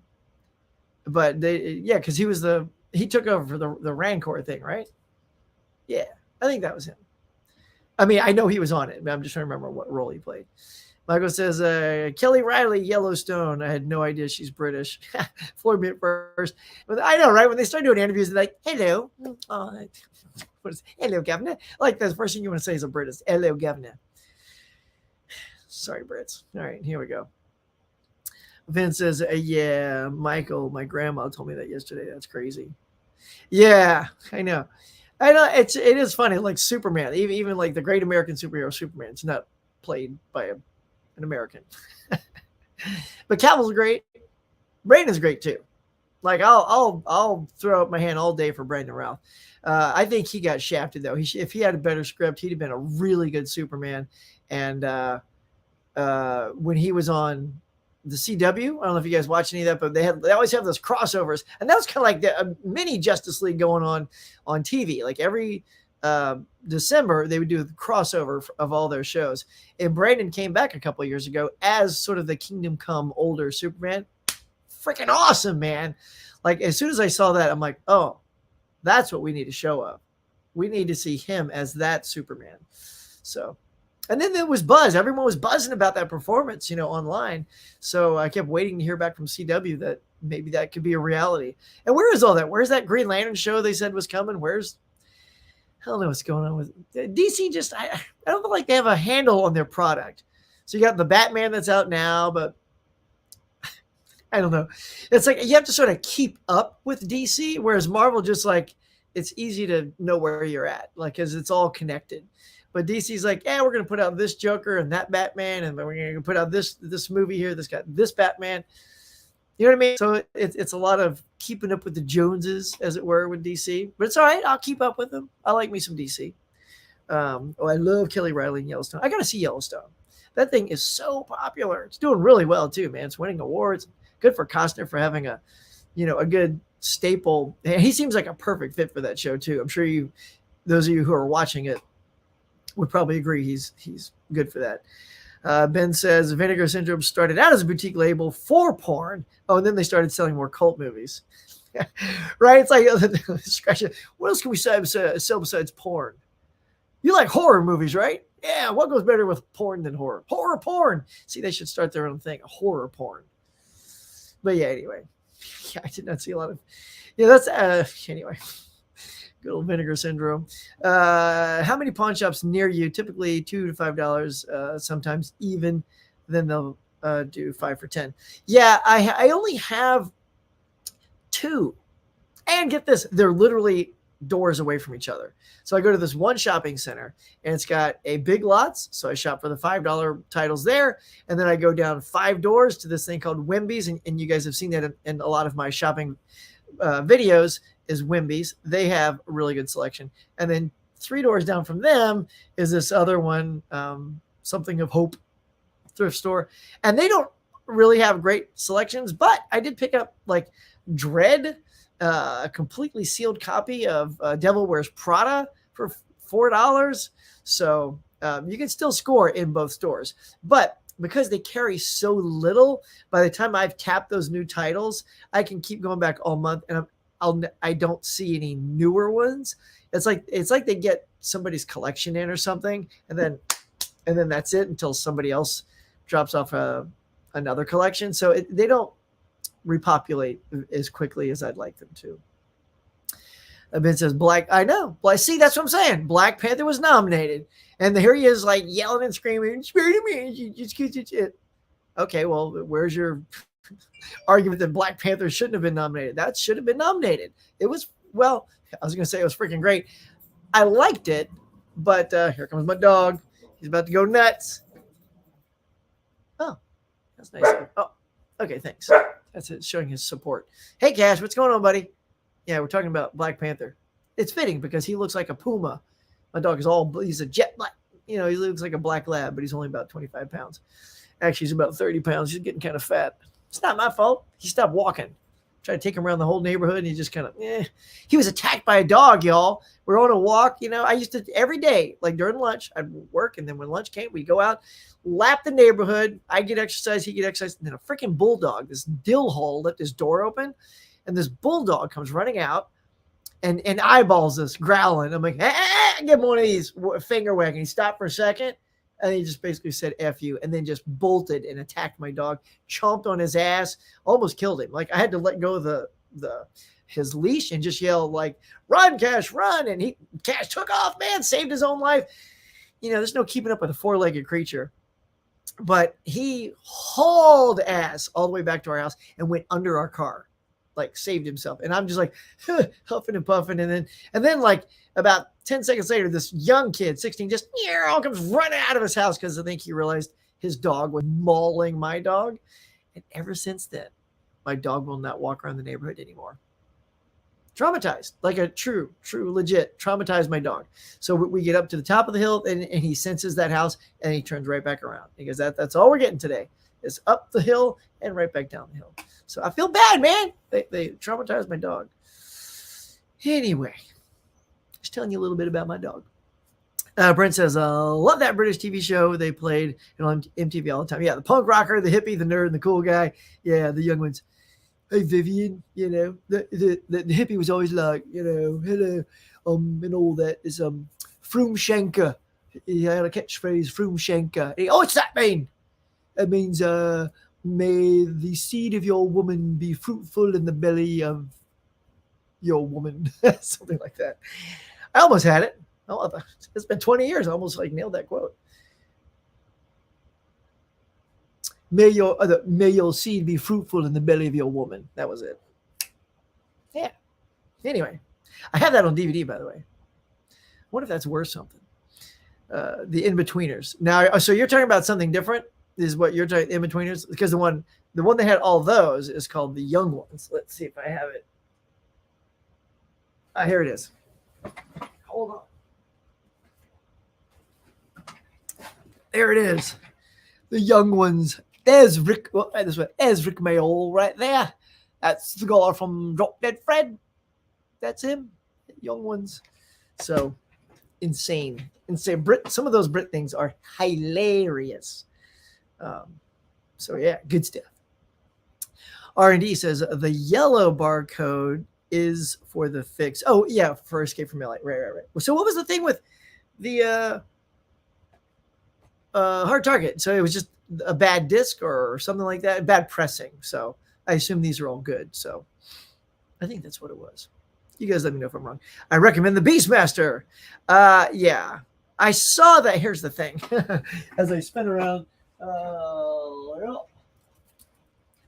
But because he took over for the Rancor thing, right? Yeah, I think that was him. I mean, I know he was on it, but I'm just trying to remember what role he played. Michael says, Kelly Riley, Yellowstone. I had no idea she's British. Floyd me at first. But I know, right? When they start doing interviews, they're like, hello. Hello, Governor. Like, the first thing you want to say is a British. Hello, Governor. Sorry, Brits. All right, here we go. Vince says, yeah, Michael, my grandma told me that yesterday. That's crazy. Yeah, I know. It is funny. Like Superman, even like the great American superhero Superman, it's not played by an American. But Cavill's great. Brandon's great too. Like I'll throw up my hand all day for Brandon Routh. I think he got shafted though. If he had a better script, he'd have been a really good Superman. And when he was on the CW, I don't know if you guys watch any of that, but they always have those crossovers, and that was kind of like the mini Justice League going on TV. Like every December, they would do the crossover of all their shows. And Brandon came back a couple of years ago as sort of the Kingdom Come older Superman. Freaking awesome, man! Like as soon as I saw that, I'm like, oh, that's what we need a show of. We need to see him as that Superman. So. And then there was buzz. Everyone was buzzing about that performance, online. So I kept waiting to hear back from CW that maybe that could be a reality. And where is all that? Where's that Green Lantern show they said was coming? I don't know what's going on with DC. Just I don't feel like they have a handle on their product. So you got the Batman that's out now, but I don't know. It's like you have to sort of keep up with DC, whereas Marvel just like it's easy to know where you're at, like because it's all connected. But DC's like, yeah, we're going to put out this Joker and that Batman, and then we're going to put out this movie here that's got this Batman. You know what I mean? So it's a lot of keeping up with the Joneses, as it were, with DC. But it's all right. I'll keep up with them. I like me some DC. I love Kelly Riley and Yellowstone. I got to see Yellowstone. That thing is so popular. It's doing really well, too, man. It's winning awards. Good for Costner for having a good staple. And he seems like a perfect fit for that show, too. I'm sure those of you who are watching it, would probably agree he's good for that. Ben says Vinegar Syndrome started out as a boutique label for porn. Oh, and then they started selling more cult movies. Right? It's like, what else can we sell besides porn? You like horror movies, right? Yeah, what goes better with porn than horror? Horror porn. See, they should start their own thing, horror porn. But yeah, anyway. Yeah, I did not see a lot of... Yeah, that's... anyway. Good old Vinegar Syndrome. How many pawn shops near you? Typically $2 to $5. Sometimes even then they'll do 5 for $10. Yeah, I only have 2. And get this, they're literally doors away from each other. So I go to this one shopping center and it's got a Big Lots. So I shop for the $5 titles there. And then I go down 5 doors to this thing called Wimby's. And you guys have seen that in a lot of my shopping videos. Is Wimby's. They have a really good selection. And then 3 doors down from them is this other one. Something of Hope thrift store, and they don't really have great selections, but I did pick up like Dread, a completely sealed copy of Devil Wears Prada for $4. So you can still score in both stores, but because they carry so little, by the time I've tapped those new titles, I can keep going back all month, and I don't see any newer ones. It's like they get somebody's collection in or something, and then that's it until somebody else drops off another collection. So they don't repopulate as quickly as I'd like them to. Ben says I know. Well, see, that's what I'm saying. Black Panther was nominated, and here he is, like yelling and screaming, "Spider-Man!" Okay, well, where's your argument that Black Panther shouldn't have been nominated? That should have been nominated. It was, well, I was going to say it was freaking great. I liked it, but here comes my dog. He's about to go nuts. Oh, that's nice. Oh, okay, thanks. That's it, showing his support. Hey, Cash, what's going on, buddy? Yeah, we're talking about Black Panther. It's fitting because he looks like a puma. My dog is he's a jet black. He looks like a black lab, but he's only about 25 pounds. Actually, he's about 30 pounds. He's getting kind of fat. It's not my fault. He stopped walking. Tried to take him around the whole neighborhood, and he just kind of, He was attacked by a dog, y'all. We're on a walk. I used to, every day, like during lunch, I'd work, and then when lunch came, we'd go out, lap the neighborhood. I get exercise, he get exercise, and then a freaking bulldog, this dill hole, left his door open, and this bulldog comes running out and eyeballs us, growling. I'm like, give him one of these, finger wagging. He stopped for a second, and he just basically said, F you, and then just bolted and attacked my dog, chomped on his ass, almost killed him. Like, I had to let go of his leash and just yell, like, run, Cash, run. And Cash took off, man, saved his own life. There's no keeping up with a four-legged creature. But he hauled ass all the way back to our house and went under our car, like saved himself. And I'm just like huffing and puffing. And then like about 10 seconds later, this young kid, 16, just comes running out of his house because I think he realized his dog was mauling my dog. And ever since then, my dog will not walk around the neighborhood anymore. Traumatized, like a true, legit traumatized my dog. So we get up to the top of the hill, and he senses that house, and he turns right back around. He goes, that's all we're getting today is up the hill and right back down the hill. So I feel bad, man. They traumatized my dog. Anyway, just telling you a little bit about my dog. Brent says, love that British TV show they played on MTV all the time. Yeah, the punk rocker, the hippie, the nerd, and the cool guy. Yeah, the young ones. Hey, Vivian, the hippie was always like, hello, and all that. Is Froomshanker. He had a catchphrase, Froomshanker. What's that mean? It means, may the seed of your woman be fruitful in the belly of your woman. Something like that. I almost had it. It's been 20 years. I almost nailed that quote. May your seed be fruitful in the belly of your woman. That was it. Yeah. Anyway, I have that on DVD, by the way. I wonder if that's worth something. The In-Betweeners. Now, so you're talking about something different? Is what you're talking In-Betweeners? Because the one that had all those is called The Young Ones. Let's see if I have it. Here it is. Hold on. There it is. The Young Ones. There's Rick. Well, there's Rick Mayall right there. That's the guy from Drop Dead Fred. That's him. Young Ones. So insane. Some of those Brit things are hilarious. So yeah, good stuff. R&D says the yellow barcode is for the fix. Oh yeah, for Escape from LA. Right. So what was the thing with the Hard Target? So it was just a bad disc or something like that, bad pressing. So I assume these are all good. So I think that's what it was. You guys let me know if I'm wrong. I recommend the Beastmaster. Yeah, I saw that. Here's the thing. As I spin around,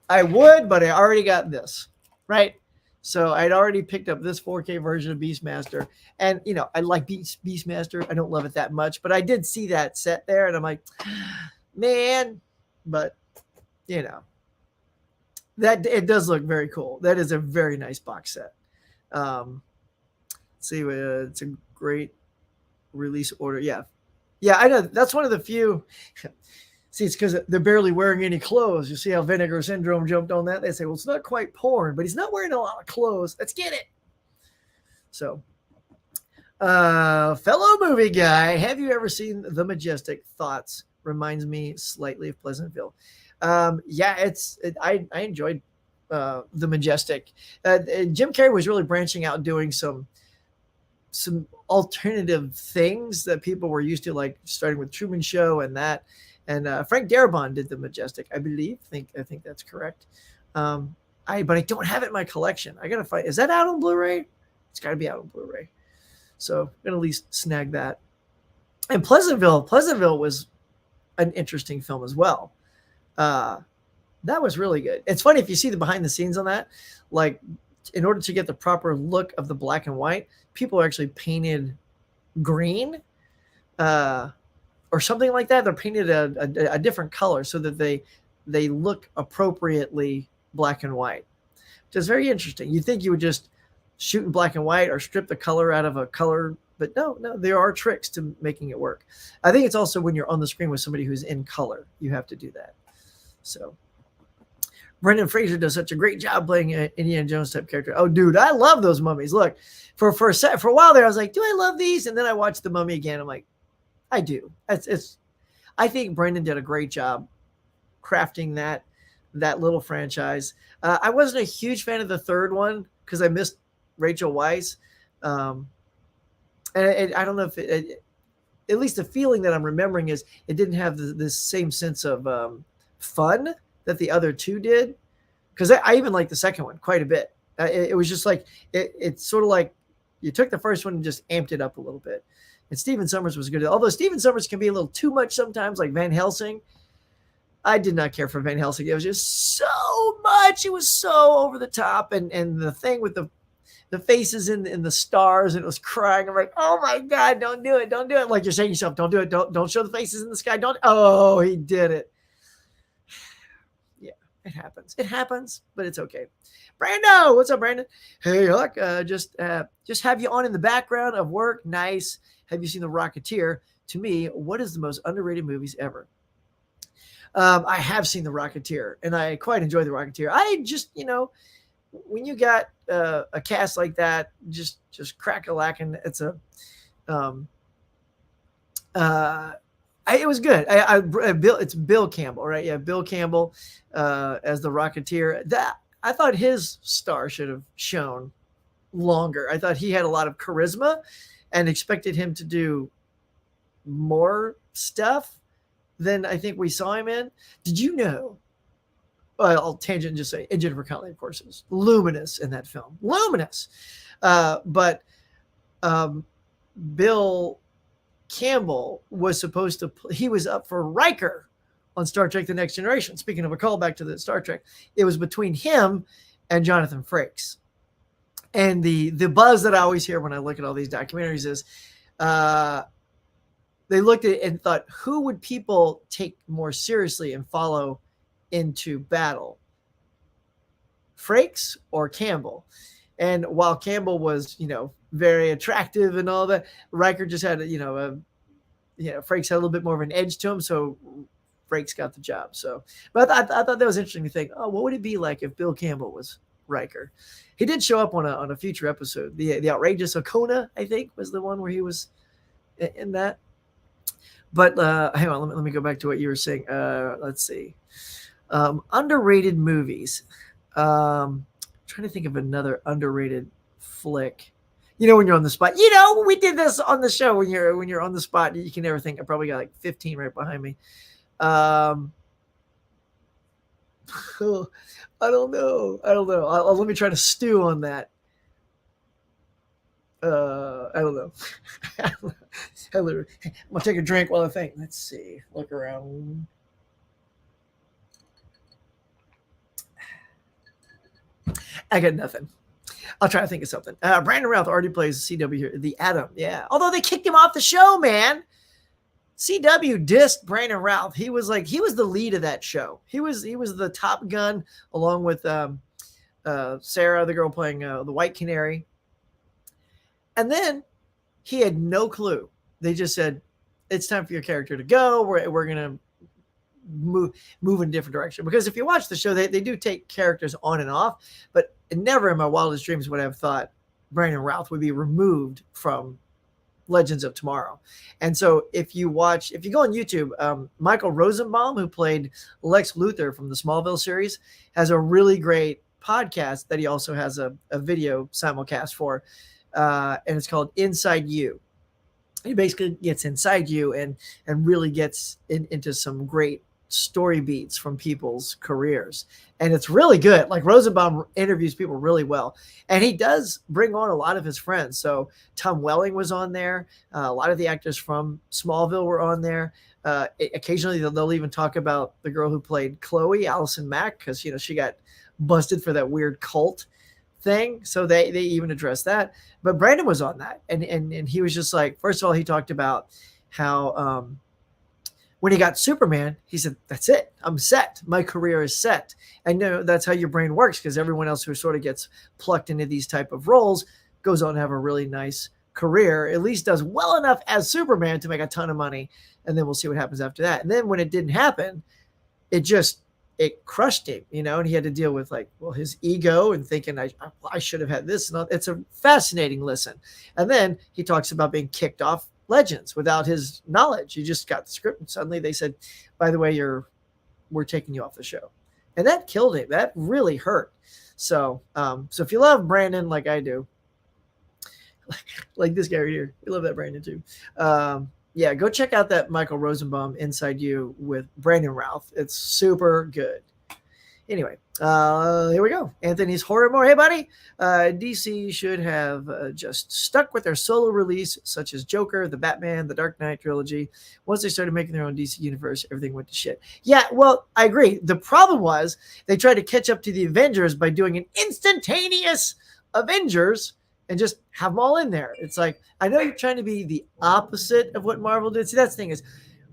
I would, but I already got this, right? So I'd already picked up this 4K version of Beastmaster. And, I like Beastmaster. I don't love it that much, but I did see that set there, and I'm like, man, but, that it does look very cool. That is a very nice box set. See, it's a great release order. Yeah. Yeah, I know. That's one of the few. See, it's because they're barely wearing any clothes. You see how Vinegar Syndrome jumped on that? They say, well, it's not quite porn, but he's not wearing a lot of clothes. Let's get it. So, fellow movie guy, have you ever seen The Majestic? Thoughts? Reminds me slightly of Pleasantville. Yeah, I enjoyed The Majestic. Jim Carrey was really branching out, doing some alternative things that people were used to, like starting with Truman Show and that. And Frank Darabont did The Majestic, I believe. I think that's correct. But I don't have it in my collection. I gotta find. Is that out on Blu-ray? It's got to be out on Blu-ray. So I'm gonna at least snag that. And Pleasantville was an interesting film as well. That was really good. It's funny if you see the behind the scenes on that. Like, in order to get the proper look of the black and white, people actually painted green. Or something like that. They're painted a different color so that they look appropriately black and white, which is very interesting. You think you would just shoot in black and white or strip the color out of a color, but no, there are tricks to making it work. I think it's also when you're on the screen with somebody who's in color, you have to do that. So Brendan Fraser does such a great job playing an Indiana Jones type character. Oh, dude, I love those mummies. Look, for a while there, I was like, do I love these? And then I watched The Mummy again. I'm like, I do. I think Brendan did a great job crafting that little franchise. I wasn't a huge fan of the third one because I missed Rachel Weisz. And I don't know if at least the feeling that I'm remembering is it didn't have this same sense of fun that the other two did. Because I even liked the second one quite a bit. It was just like, it's sort of like you took the first one and just amped it up a little bit. And Stephen Sommers was good. Although Stephen Sommers can be a little too much sometimes, like Van Helsing. I did not care for Van Helsing. It was just so much. It was so over the top. And the thing with the faces in the stars, and it was crying. I'm like, oh my God, don't do it. Don't do it. Like you're saying yourself, don't do it. Don't show the faces in the sky. Oh, he did it. Yeah, it happens. It happens, but it's okay. Brando, what's up, Brandon? Hey, look, just have you on in the background of work. Nice. Have you seen The Rocketeer? To me, what is the most underrated movies ever? I have seen The Rocketeer, and I quite enjoy The Rocketeer. I just, when you got a cast like that, just crack-a-lackin', it's it was good. It's Bill Campbell, right? Yeah, Bill Campbell as the Rocketeer. I thought his star should have shown longer. I thought he had a lot of charisma and expected him to do more stuff than I think we saw him in. Did you know? Well, I'll tangent and just say, and Jennifer Connelly, of course, is luminous in that film. Luminous. But Bill Campbell was supposed to, he was up for Riker on Star Trek The Next Generation. Speaking of a callback to the Star Trek, it was between him and Jonathan Frakes. And the buzz that I always hear when I look at all these documentaries is they looked at it and thought, who would people take more seriously and follow into battle? Frakes or Campbell? And while Campbell was, very attractive and all that, Riker just had, Frakes had a little bit more of an edge to him. So Frakes got the job. So, but I thought that was interesting to think, oh, what would it be like if Bill Campbell was Riker? He did show up on a future episode. The Outrageous Okona, I think, was the one where he was in that. But hang on, let me go back to what you were saying. Let's see. Underrated movies. Trying to think of another underrated flick. When you're on the spot. We did this on the show. When you're on the spot, you can never think. I probably got like 15 right behind me. I don't know. Let me try to stew on that. I don't know. I'm gonna take a drink while I think. Let's see. Look around. I got nothing. I'll try to think of something. Brandon Routh already plays CW here. The Atom. Yeah. Although they kicked him off the show, man. CW dissed Brandon Routh. He was the lead of that show. He was the Top Gun along with Sarah, the girl playing the White Canary. And then he had no clue. They just said, it's time for your character to go. We're gonna move in a different direction. Because if you watch the show, they do take characters on and off, but never in my wildest dreams would I have thought Brandon Routh would be removed from Legends of Tomorrow. And so if you go on YouTube, Michael Rosenbaum, who played Lex Luthor from the Smallville series, has a really great podcast that he also has a video simulcast for, and it's called Inside You. He basically gets inside you and really gets into some great story beats from people's careers. And it's really good. Like, Rosenbaum interviews people really well. And he does bring on a lot of his friends. So Tom Welling was on there. A lot of the actors from Smallville were on there. Occasionally they'll even talk about the girl who played Chloe, Allison Mack, because, she got busted for that weird cult thing. So they even addressed that. But Brandon was on that. And he was just like, first of all, he talked about how when he got Superman, he said, that's it. I'm set. My career is set. And that's how your brain works, because everyone else who sort of gets plucked into these type of roles goes on to have a really nice career, at least does well enough as Superman to make a ton of money. And then we'll see what happens after that. And then when it didn't happen, it crushed him, and he had to deal with his ego and thinking I should have had this. And it's a fascinating listen. And then he talks about being kicked off Legends without his knowledge. He just got the script and suddenly they said, by the way, we're taking you off the show. And that killed him. That really hurt. So if you love Brandon like I do, like this guy right here, you love that Brandon too. Yeah, go check out that Michael Rosenbaum Inside You with Brandon Routh. It's super good. Anyway, here we go. Anthony's Horror More. Hey, buddy. DC should have just stuck with their solo release, such as Joker, the Batman, the Dark Knight trilogy. Once they started making their own DC universe, everything went to shit. Yeah, well, I agree. The problem was they tried to catch up to the Avengers by doing an instantaneous Avengers and just have them all in there. It's like, I know you're trying to be the opposite of what Marvel did. See, that's the thing is,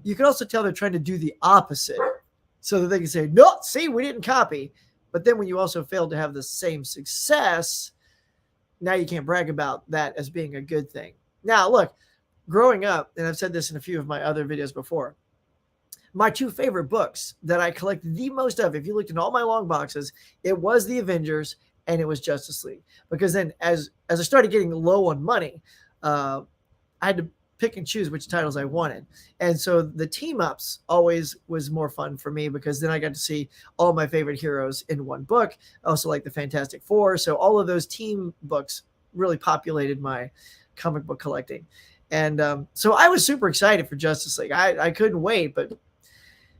you can also tell they're trying to do the opposite so that they can say, no, see, we didn't copy. But then when you also failed to have the same success, now you can't brag about that as being a good thing. Now, look, growing up, and I've said this in a few of my other videos before, my two favorite books that I collect the most of, if you looked in all my long boxes, it was the Avengers and it was Justice League. Because then as I started getting low on money, I had to pick and choose which titles I wanted. And so the team ups always was more fun for me, because then I got to see all my favorite heroes in one book. I also like the Fantastic Four. So all of those team books really populated my comic book collecting. And so I was super excited for Justice League. I couldn't wait. But,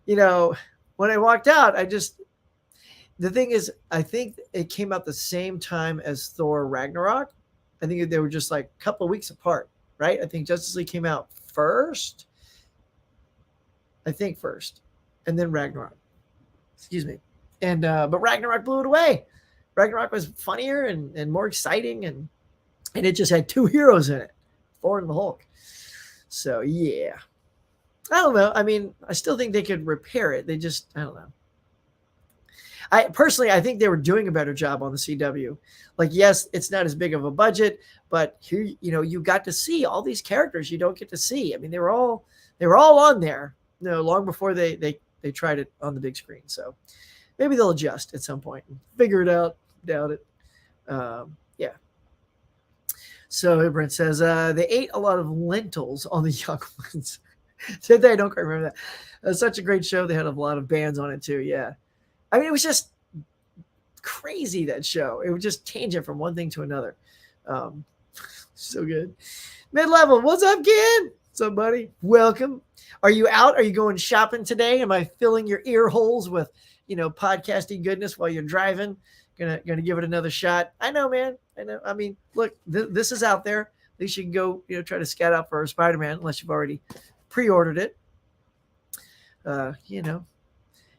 when I walked out, the thing is, I think it came out the same time as Thor Ragnarok. I think they were just like a couple of weeks apart. Right? I think Justice League came out first. And then Ragnarok. Excuse me. And but Ragnarok blew it away. Ragnarok was funnier and more exciting, and it just had two heroes in it, Thor and the Hulk. So yeah. I don't know. I mean, I still think they could repair it. I don't know. I think they were doing a better job on the CW. Like, yes, it's not as big of a budget, but here, you got to see all these characters you don't get to see. I mean, they were all on there, long before they tried it on the big screen. So maybe they'll adjust at some point and figure it out. Doubt it. Yeah. So Brent says they ate a lot of lentils on the Young Ones. Did they? I don't quite remember that. It was such a great show. They had a lot of bands on it too. Yeah. I mean, it was just crazy, that show. It would just change it from one thing to another. So good. Mid-level. What's up, Ken? What's up, buddy? Welcome. Are you out? Are you going shopping today? Am I filling your ear holes with, podcasting goodness while you're driving? Gonna give it another shot. I know, man. I know. I mean, look, this is out there. At least you can go, try to scout out for Spider-Man, unless you've already pre-ordered it.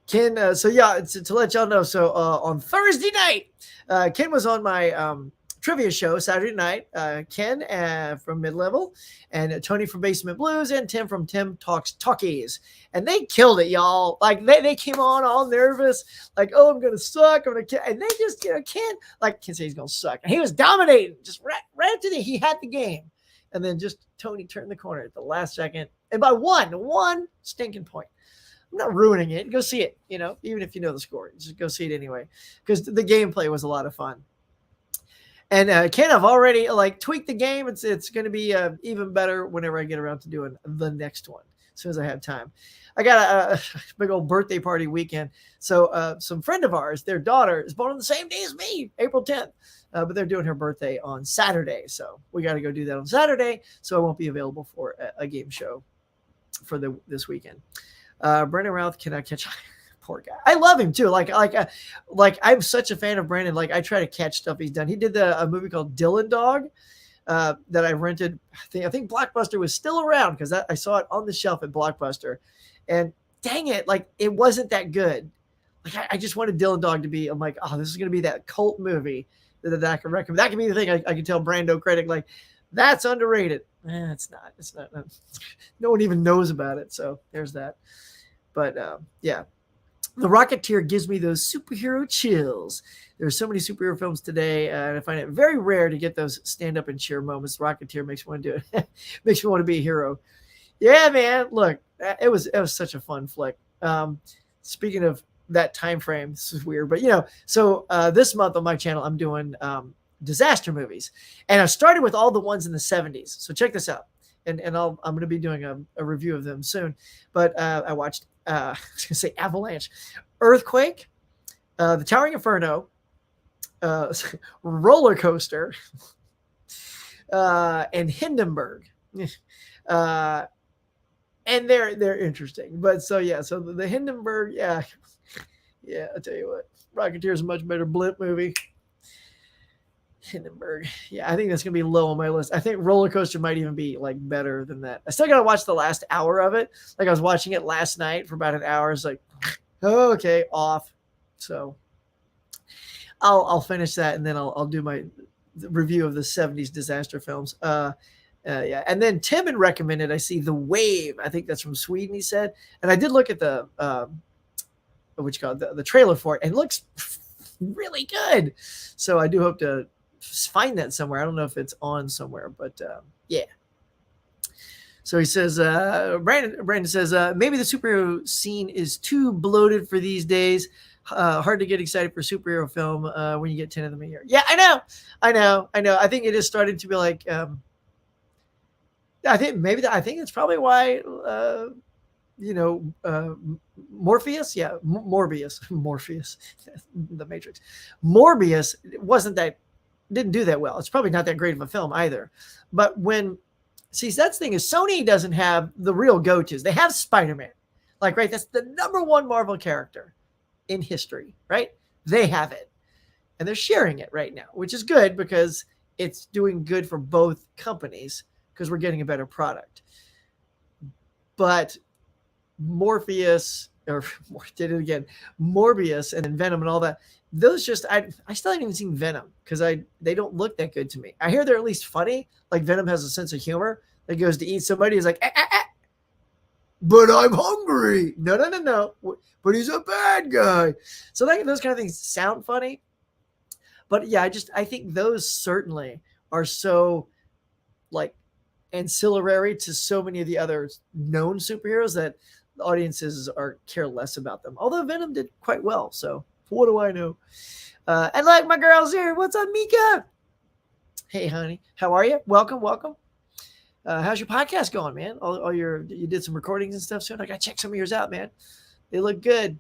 Ken, so yeah, to let y'all know, so on Thursday night, Ken was on my trivia show Saturday night. Ken from Mid-Level, and Tony from Basement Blues, and Tim from Tim Talks Talkies. And they killed it, y'all. Like, they came on all nervous, like, oh, I'm going to suck. And they just, Ken, like, Ken said he's going to suck. And he was dominating, just right to he had the game. and then just Tony turned the corner at the last second, and by one stinking point. I'm not ruining it. Go see it, even if you know the score. Just go see it anyway, because the gameplay was a lot of fun. And Ken, I've already tweaked the game. It's going to be even better whenever I get around to doing the next one, as soon as I have time. I got a big old birthday party weekend. So some friend of ours, their daughter is born on the same day as me, April 10th. But they're doing her birthday on Saturday. So we got to go do that on Saturday. So I won't be available for a game show for this weekend. Brandon Routh cannot catch. Poor guy. I love him too. Like I'm such a fan of Brandon. Like I try to catch stuff he's done. He did a movie called Dylan Dog that I rented. I think Blockbuster was still around because I saw it on the shelf at Blockbuster. And dang it, it wasn't that good. I just wanted Dylan Dog to be. I'm like, oh, this is gonna be that cult movie that I can recommend. That can be the thing I can tell Brando critic that's underrated. It's not. It's not. No one even knows about it. So there's that. But yeah. The Rocketeer gives me those superhero chills. There's so many superhero films today, and I find it very rare to get those stand-up and cheer moments. Rocketeer makes me want to do it. Makes me want to be a hero. Yeah, man. Look, it was such a fun flick. Speaking of that time frame, this is weird, but so this month on my channel, I'm doing disaster movies, and I started with all the ones in the 70s. So check this out, and I'm going to be doing a review of them soon. But I watched. I was going to say Avalanche, Earthquake, The Towering Inferno, Roller Coaster, and Hindenburg. And they're interesting. But so the Hindenburg, yeah, I'll tell you what, Rocketeer is a much better blimp movie. Hindenburg. Yeah, I think that's going to be low on my list. I think Roller Coaster might even be better than that. I still got to watch the last hour of it. I was watching it last night for about an hour. It's oh, okay, off. So I'll finish that, and then I'll do my review of the 70s disaster films. Yeah. And then Tim had recommended, I see The Wave. I think that's from Sweden, he said. And I did look at the trailer for it, and it looks really good. So I do hope to find that somewhere. I don't know if it's on somewhere, but yeah. So he says, Brandon says, maybe the superhero scene is too bloated for these days. Hard to get excited for superhero film when you get 10 of them a year. Yeah, I know. I think it is starting to be I think it's probably why Morpheus, Morpheus, the Matrix, Morbius didn't do that well. It's probably not that great of a film either. But that's the thing is Sony doesn't have the real go-tos. They have Spider-Man, right? That's the number one Marvel character in history, right? They have it, and they're sharing it right now, which is good because it's doing good for both companies because we're getting a better product. But Morbius and then Venom and all that. Those I still haven't even seen Venom because they don't look that good to me. I hear they're at least funny. Venom has a sense of humor that goes to eat somebody. He's like, but I'm hungry. No. But he's a bad guy. So those kind of things sound funny. But yeah, I think those certainly are so ancillary to so many of the other known superheroes that the audiences care less about them. Although Venom did quite well. So what do I know? And my girl's here. What's up, Mika? Hey, honey. How are you? Welcome. How's your podcast going, man? You did some recordings and stuff soon. I got to check some of yours out, man. They look good.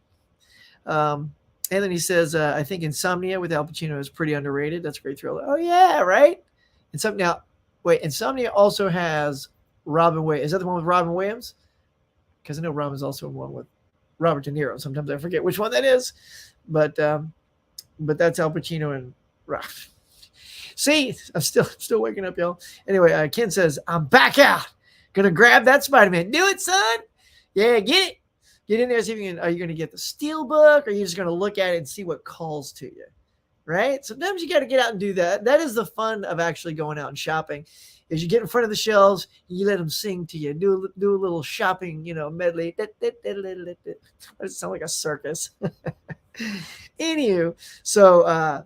And then he says, I think Insomnia with Al Pacino is pretty underrated. That's a great thriller. Oh, yeah, right? Insomnia also has Robin Williams. Is that the one with Robin Williams? Because I know Robin's also in one with Robert De Niro. Sometimes I forget which one that is. But that's Al Pacino and Rob. See, I'm still waking up, y'all. Anyway, Ken says, I'm back out. Gonna grab that Spider-Man. Do it, son. Yeah, get it. Get in there. See if you can. Are you gonna get the steel book, or are you just gonna look at it and see what calls to you? Right? Sometimes you got to get out and do that. That is the fun of actually going out and shopping. Is you get in front of the shelves, you let them sing to you, do a little shopping, medley. Does it sound like a circus? Anywho, so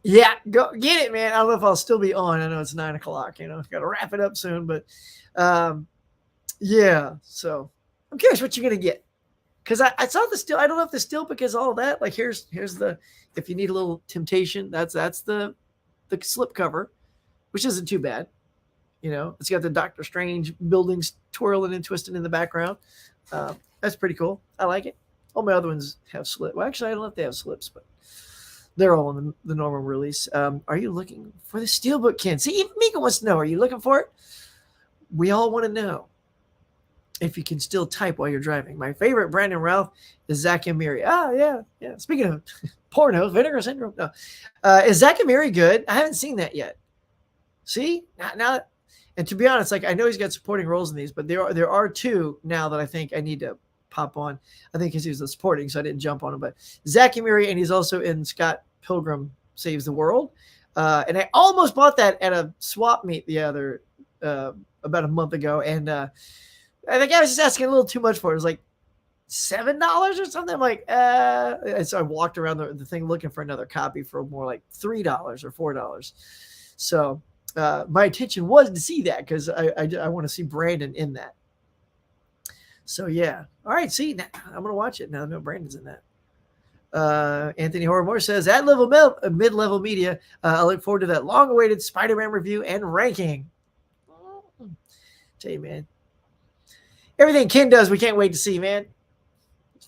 Yeah, go get it, man. I don't know if I'll still be on. I know it's 9 o'clock. Got to wrap it up soon, but um, yeah. So I'm curious what you're gonna get because I saw the still. I don't know if the still because all that. Like here's the if you need a little temptation. That's the slip cover, which isn't too bad. It's got the Doctor Strange buildings twirling and twisting in the background. That's pretty cool. I like it. All my other ones have slip. Well, actually, I don't know if they have slips, but they're all in the normal release. Are you looking for the Steelbook, Ken? See, even Mika wants to know. Are you looking for it? We all want to know if you can still type while you're driving. My favorite Brandon Routh is Zach and Miri. Ah, yeah. Speaking of porno, Vinegar Syndrome. No. Is Zach and Miri good? I haven't seen that yet. See? Now, and to be honest, like I know he's got supporting roles in these, but there are two now that I think I need to pop on. I think because he was the supporting, so I didn't jump on him. But Zach and Miri, and he's also in Scott Pilgrim Saves the World. And I almost bought that at a swap meet the other about a month ago, and I think I was just asking a little too much for it. It was like $7 or something. I'm like, and so I walked around the thing looking for another copy for more like $3 or $4. So my intention was to see that because I want to see Brandon in that. So yeah, all right. See, I'm gonna watch it now. No, Brandon's in that. Anthony Hormore says at mid-level media, I look forward to that long-awaited Spider-Man review and ranking. Tell you, man, everything Ken does, we can't wait to see, man.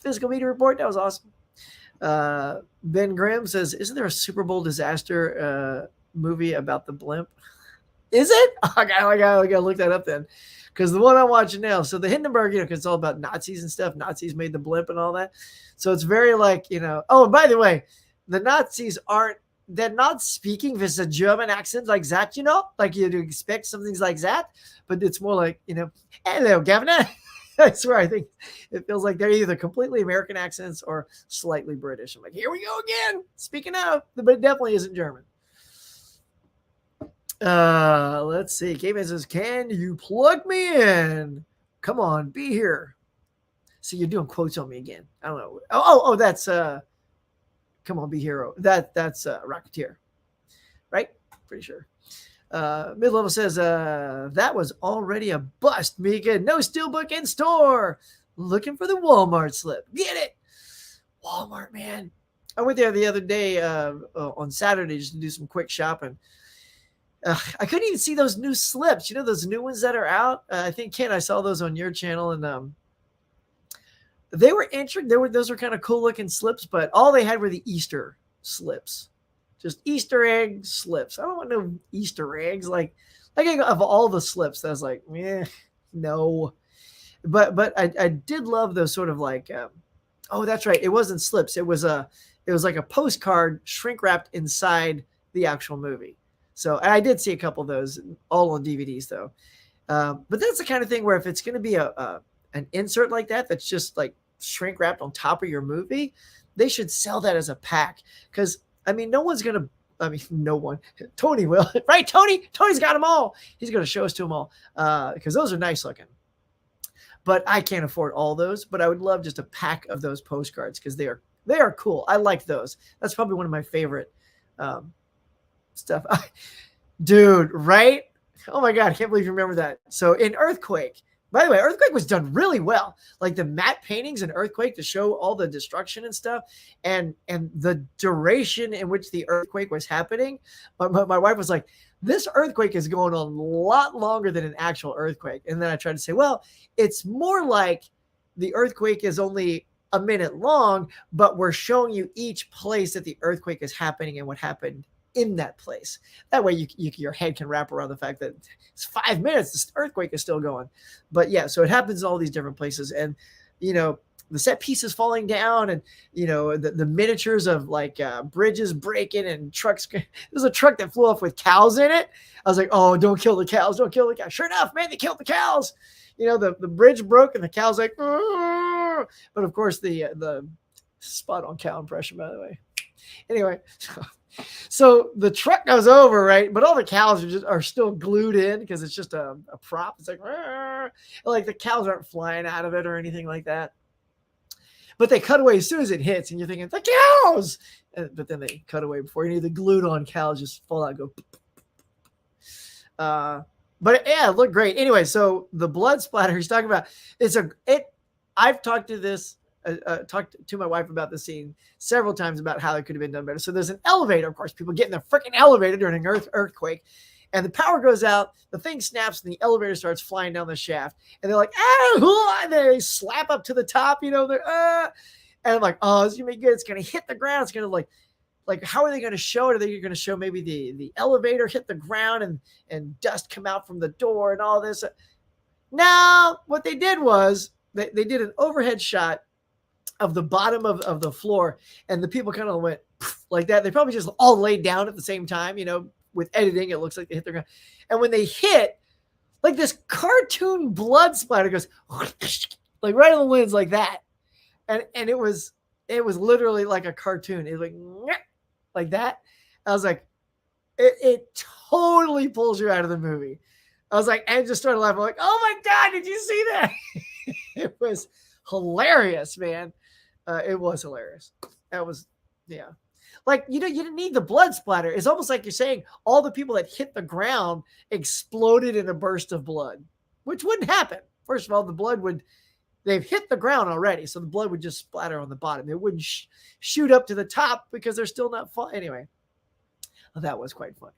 Physical media report, that was awesome. Ben Grimm says, isn't there a Super Bowl disaster movie about the blimp? Is it? I gotta look that up then. Because the one I'm watching now, so the Hindenburg, because it's all about Nazis and stuff. Nazis made the blimp and all that. So it's very like, oh, and by the way, the Nazis they're not speaking with a German accent like that, like you'd expect some things like that. But it's more like, hello, governor. I swear, I think it feels like they're either completely American accents or slightly British. I'm like, here we go again. Speaking of, but it definitely isn't German. Let's see. Caveman says, can you plug me in? Come on, be here. See, you're doing quotes on me again. I don't know. Oh, that's come on, be hero. That's Rocketeer. Right? Pretty sure. Mid-level says, that was already a bust, Mika. No steelbook in store. Looking for the Walmart slip. Get it. Walmart, man. I went there the other day on Saturday just to do some quick shopping. I couldn't even see those new slips. Those new ones that are out. I think, Ken, I saw those on your channel, and they were interesting. Those were kind of cool looking slips, but all they had were the Easter slips, just Easter egg slips. I don't want no Easter eggs. Like of all the slips, I was like, no. But I did love those sort of like, oh, that's right. It wasn't slips. It was like a postcard shrink wrapped inside the actual movie. So I did see a couple of those, all on DVDs though. But that's the kind of thing where if it's going to be an insert like that's just like shrink wrapped on top of your movie, they should sell that as a pack. Because no one's going to. No one. Tony will, right? Tony's got them all. He's going to show us to them all because those are nice looking. But I can't afford all those. But I would love just a pack of those postcards because they are cool. I like those. That's probably one of my favorite stuff. Dude, right? Oh my God, I can't believe you remember that. So in Earthquake, by the way, Earthquake was done really well. Like the matte paintings in Earthquake to show all the destruction and stuff and the duration in which the earthquake was happening. My wife was like, this earthquake is going on a lot longer than an actual earthquake. And then I tried to say, well, it's more like the earthquake is only a minute long, but we're showing you each place that the earthquake is happening and what happened in that place. That way your head can wrap around the fact that it's 5 minutes, this earthquake is still going. But yeah, so it happens in all these different places. And, the set pieces falling down and, the miniatures of like bridges breaking and trucks. There's a truck that flew off with cows in it. I was like, oh, don't kill the cows. Don't kill the cows. Sure enough, man, they killed the cows. The bridge broke and the cow's like, Arr! But of course the spot on cow impression, by the way. Anyway, so the truck goes over, right? But all the cows are still glued in because it's just a prop. It's like the cows aren't flying out of it or anything like that. but they cut away as soon as it hits, and you're thinking, the cows! But then they cut away before any of the glued-on cows just fall out and go. But yeah, it looked great. Anyway, so the blood splatter he's talking about, I've talked to my wife about the scene several times about how it could have been done better. So there's an elevator, of course, people get in the freaking elevator during an earthquake, and the power goes out, the thing snaps, and the elevator starts flying down the shaft, and they're like, and they slap up to the top, and I'm like, oh, it's gonna be good. It's gonna hit the ground. It's gonna like how are they going to show it? Are they going to show maybe the elevator hit the ground and dust come out from the door and all this? Now, what they did was they did an overhead shot of the bottom of the floor, and the people kind of went like that. They probably just all laid down at the same time, with editing. It looks like they hit the ground. And when they hit, like this cartoon blood splatter goes like right on the lens like that. And it was literally like a cartoon. It was like that. I was like, it totally pulls you out of the movie. I was like, and just started laughing. I'm like, oh my God, did you see that? It was hilarious, man. It was hilarious. That was, yeah. Like, you didn't need the blood splatter. It's almost like you're saying all the people that hit the ground exploded in a burst of blood, which wouldn't happen. First of all, the blood they've hit the ground already, so the blood would just splatter on the bottom. It wouldn't shoot up to the top because they're still not fun. Anyway, that was quite funny.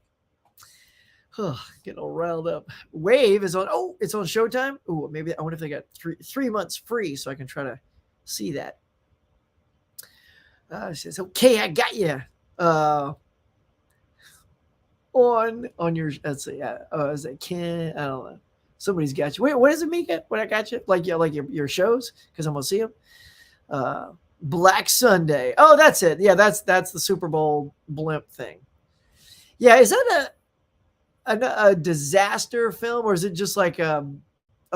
Getting all riled up. Wave is on. Oh, it's on Showtime. Oh, maybe I wonder if they got three months free, so I can try to see that. It says, okay, I got you. On your, let's see. Is it Ken? I don't know. Somebody's got you. Wait, what does it mean? What I got you? Like your shows? Because I'm gonna see them. Black Sunday. Oh, that's it. Yeah, that's the Super Bowl blimp thing. Yeah, is that a disaster film, or is it just like a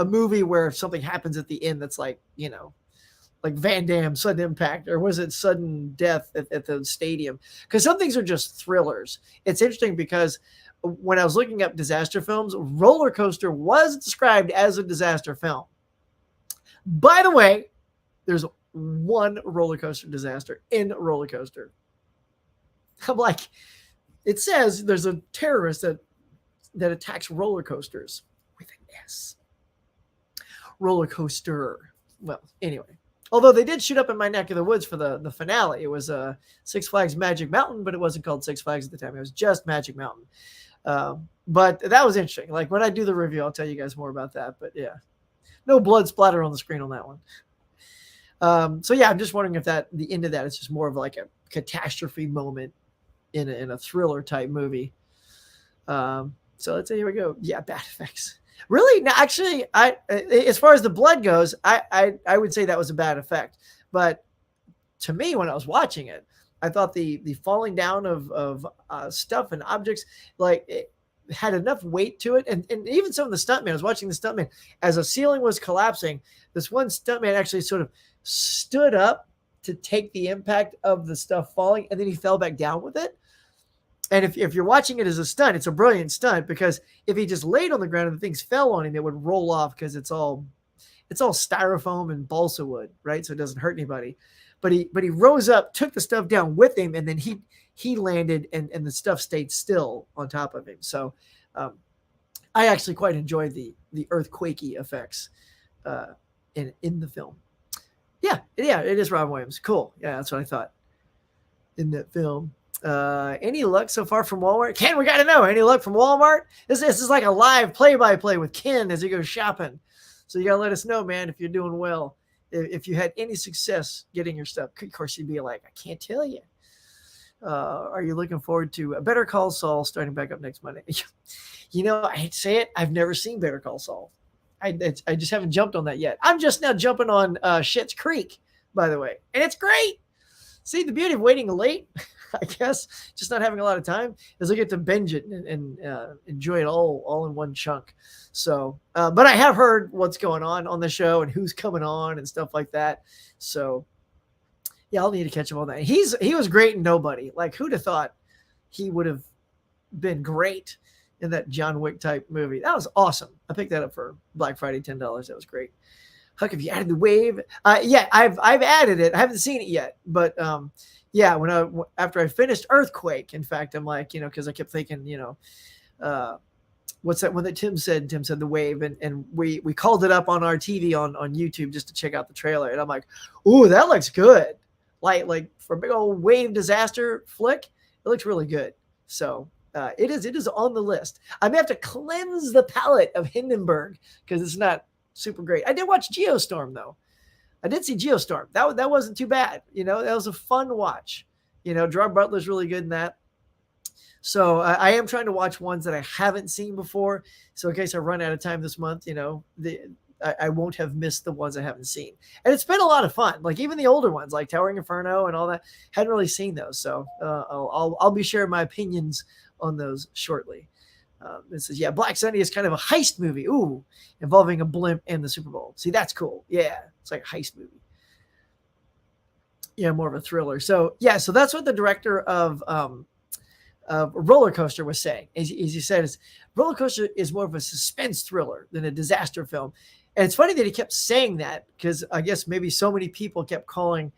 movie where something happens at the end that's like like Van Damme, sudden impact, or was it sudden death at the stadium? Because some things are just thrillers. It's interesting because when I was looking up disaster films, Roller Coaster was described as a disaster film. By the way, there's one roller coaster disaster in Roller Coaster. I'm like, it says there's a terrorist that attacks roller coasters with an S. Roller Coaster. Well, anyway. Although they did shoot up in my neck of the woods for the finale. It was Six Flags Magic Mountain, but it wasn't called Six Flags at the time. It was just Magic Mountain. But that was interesting. Like when I do the review, I'll tell you guys more about that. But yeah, no blood splatter on the screen on that one. So yeah, I'm just wondering if the end of that is just more of like a catastrophe moment in a thriller type movie. So let's say here we go. Yeah, bad effects. Really? No, actually, as far as the blood goes, I would say that was a bad effect. But to me, when I was watching it, I thought the falling down of stuff and objects, like it had enough weight to it. And even some of the stuntmen, I was watching the stuntman as a ceiling was collapsing. This one stuntman actually sort of stood up to take the impact of the stuff falling, and then he fell back down with it. And if you're watching it as a stunt, it's a brilliant stunt, because if he just laid on the ground and the things fell on him, it would roll off because it's all styrofoam and balsa wood, right? So it doesn't hurt anybody. But he rose up, took the stuff down with him, and then he landed, and the stuff stayed still on top of him. So I actually quite enjoyed the earthquakey effects in the film. Yeah, it is Robin Williams. Cool. Yeah, that's what I thought in that film. Any luck so far from Walmart? Ken, we got to know. Any luck from Walmart? This is like a live play-by-play with Ken as he goes shopping. So you got to let us know, man, if you're doing well. If you had any success getting your stuff. Of course, you'd be like, I can't tell you. Are you looking forward to a Better Call Saul starting back up next Monday? I hate to say it, I've never seen Better Call Saul. I just haven't jumped on that yet. I'm just now jumping on Schitt's Creek, by the way. And it's great. See, the beauty of waiting late, I guess, just not having a lot of time, is I get to binge it and enjoy it all in one chunk. So, but I have heard what's going on the show and who's coming on and stuff like that. So, yeah, I'll need to catch him on that. He was great in Nobody. Like, who'd have thought he would have been great in that John Wick type movie? That was awesome. I picked that up for Black Friday, $10. That was great. Huck, have you added the wave? Yeah, I've added it. I haven't seen it yet, but yeah, after I finished Earthquake, in fact, I'm like, because I kept thinking, what's that one that Tim said? Tim said the wave, and we called it up on our TV on YouTube just to check out the trailer, and I'm like, ooh, that looks good. Like for a big old wave disaster flick, it looks really good. So it is on the list. I may have to cleanse the palate of Hindenburg because it's not super great. I did watch Geostorm though. I did see Geostorm. That wasn't too bad. That was a fun watch. Gerard Butler's really good in that. So I am trying to watch ones that I haven't seen before. So in case I run out of time this month, I won't have missed the ones I haven't seen. And it's been a lot of fun. Like even the older ones, like Towering Inferno and all that, hadn't really seen those. So I'll be sharing my opinions on those shortly. This is Black Sunday is kind of a heist movie. Ooh, involving a blimp and the Super Bowl. See, that's cool. Yeah, it's like a heist movie. Yeah, more of a thriller. So so that's what the director of Roller Coaster was saying. As he said, Roller Coaster is more of a suspense thriller than a disaster film. And it's funny that he kept saying that because I guess maybe so many people kept calling,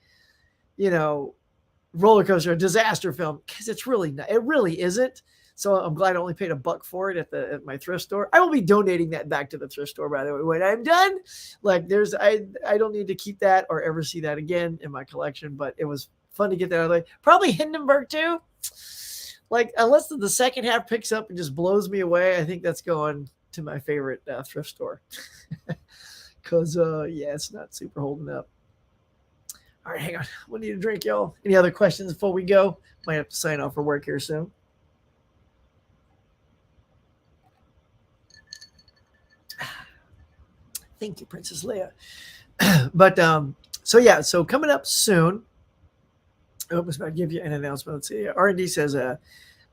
Roller Coaster a disaster film because it's really not. It really isn't. So I'm glad I only paid $1 for it at my thrift store. I will be donating that back to the thrift store, by the way, when I'm done. Like I don't need to keep that or ever see that again in my collection, but it was fun to get that out of the way. Probably Hindenburg too. Like unless the second half picks up and just blows me away, I think that's going to my favorite thrift store. Because it's not super holding up. All right, hang on. We need a drink, y'all. Any other questions before we go? Might have to sign off for work here soon. Thank you, Princess Leia. But so coming up soon. I was about to give you an announcement. Let's see. R&D says, do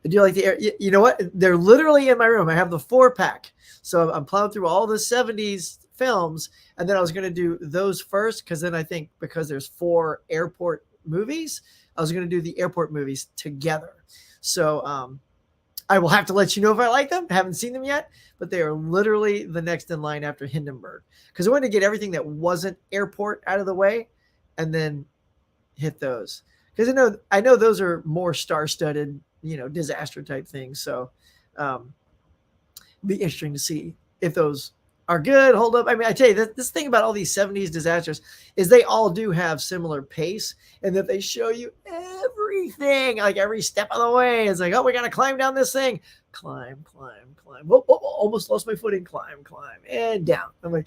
you like the air? You know what? They're literally in my room. I have the 4-pack. So I'm plowing through all the 70s films. And then I was going to do those first because then I think because there's 4 airport movies, I was going to do the airport movies together. So I will have to let you know if I like them. I haven't seen them yet, but they are literally the next in line after Hindenburg. Because I wanted to get everything that wasn't airport out of the way and then hit those. Because I know those are more star-studded, disaster type things. So it'll be interesting to see if those are good, hold up. I mean, I tell you, this thing about all these 70s disasters is they all do have similar pace and that they show you everything, like every step of the way. It's like, oh, we got to climb down this thing. Climb. Whoa, almost lost my footing. Climb, and down. I'm like,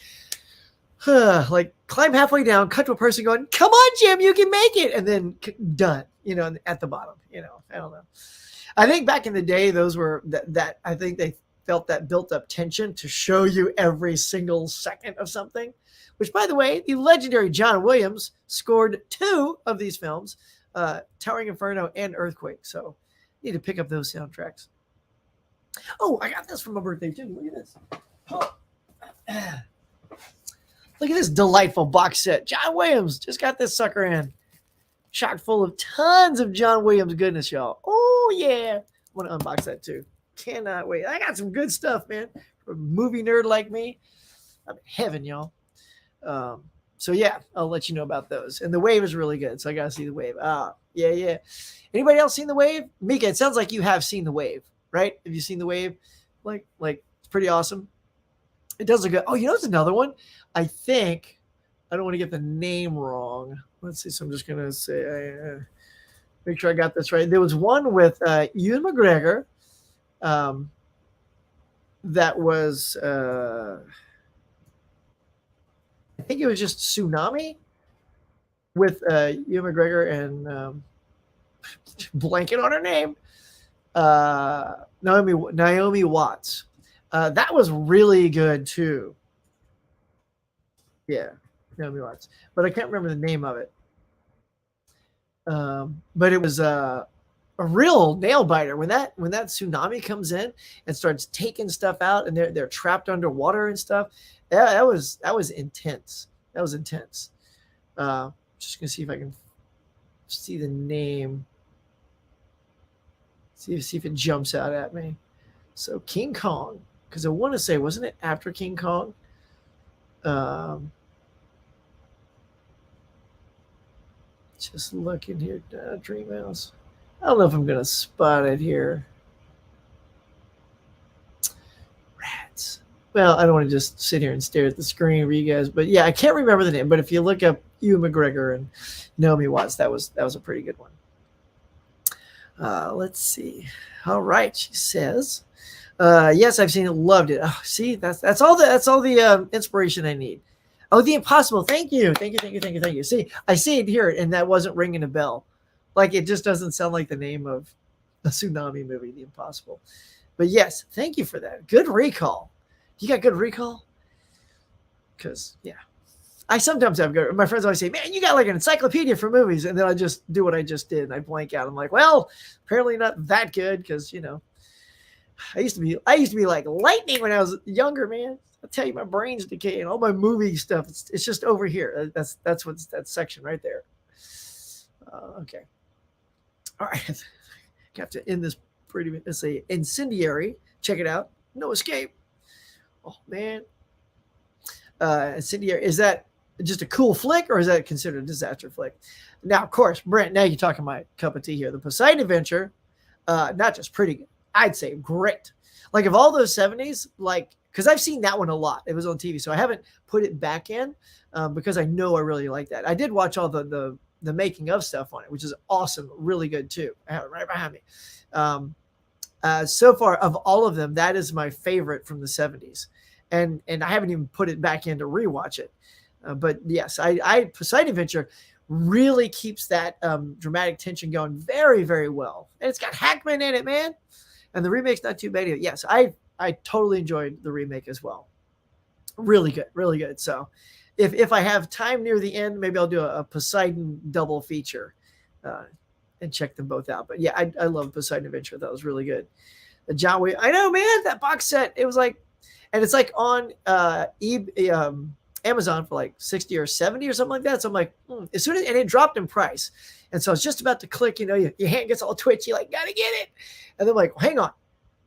like climb halfway down, cut to a person going, come on, Jim, you can make it. And then done, at the bottom, I don't know. I think back in the day, those were that I think they felt that built up tension to show you every single second of something, which by the way, the legendary John Williams scored 2 of these films, Towering Inferno and Earthquake. So need to pick up those soundtracks. Oh, I got this for my birthday too. Look at this. Oh. Look at this delightful box set. John Williams just got this sucker in. Chock full of tons of John Williams goodness, y'all. Oh, yeah. I want to unbox that too. Cannot wait. I got some good stuff, man. For a movie nerd like me, I'm in heaven, y'all. So, yeah, I'll let you know about those. And The Wave is really good, so I got to see The Wave. Yeah. Anybody else seen The Wave? Mika, it sounds like you have seen The Wave, right? Have you seen The Wave? Like it's pretty awesome. It does look good. Oh, it's another one. I think, I don't want to get the name wrong. Let's see. So I'm just going to say, make sure I got this right. There was one with Ewan McGregor that was, I think it was just Tsunami with Ewan McGregor and blanking on her name, Naomi Watts. That was really good too. Yeah, Naomi Watts, but I can't remember the name of it. But it was a real nail biter when that tsunami comes in and starts taking stuff out, and they're trapped underwater and stuff. Yeah, that was intense. That was intense. Just gonna see if I can see the name. See if it jumps out at me. So King Kong, because I want to say, wasn't it after King Kong? Just looking here, Dreamhouse. I don't know if I'm gonna spot it here. Rats. Well, I don't want to just sit here and stare at the screen for you guys, but yeah, I can't remember the name. But if you look up Ewan McGregor and Naomi Watts, that was a pretty good one. Let's see. All right, she says, yes, I've seen it, loved it. Oh, see, that's all the inspiration I need. Oh, The Impossible. Thank you. See, I see it here, and that wasn't ringing a bell. Like, it just doesn't sound like the name of a tsunami movie, The Impossible. But yes, thank you for that. Good recall. You got good recall? Because, yeah. I sometimes have good. My friends always say, man, you got like an encyclopedia for movies. And then I just do what I just did. And I blank out. I'm like, well, apparently not that good. Because, I used to be like lightning when I was younger, man. I'll tell you, my brain's decaying. All my movie stuff, it's just over here. That's what's that section right there. Okay. All right. Have to end this pretty. It's a Incendiary. Check it out. No Escape. Oh man. Incendiary. Is that just a cool flick, or is that considered a disaster flick? Now, of course, Brent. Now you're talking my cup of tea here. The Poseidon Adventure. Not just pretty good. I'd say great. Like, of all those 70s, like, because I've seen that one a lot. It was on TV, so I haven't put it back in because I know I really like that. I did watch all the making of stuff on it, which is awesome, really good too. I have it right behind me. So far, of all of them, that is my favorite from the 70s, and I haven't even put it back in to rewatch it. But yes, I Poseidon Adventure really keeps that dramatic tension going very, very well, and it's got Hackman in it, man. And the remake's not too bad either. Yes, I totally enjoyed the remake as well. Really good, really good. So if I have time near the end, maybe I'll do a Poseidon double feature and check them both out. But yeah, I love Poseidon Adventure. That was really good. John Wick. I know, man, that box set. It was like, and it's like on Amazon for like 60 or 70 or something like that. So I'm like, as soon as, and it dropped in price. And so I was just about to click, your hand gets all twitchy, like, gotta get it. And then I'm like, well, hang on.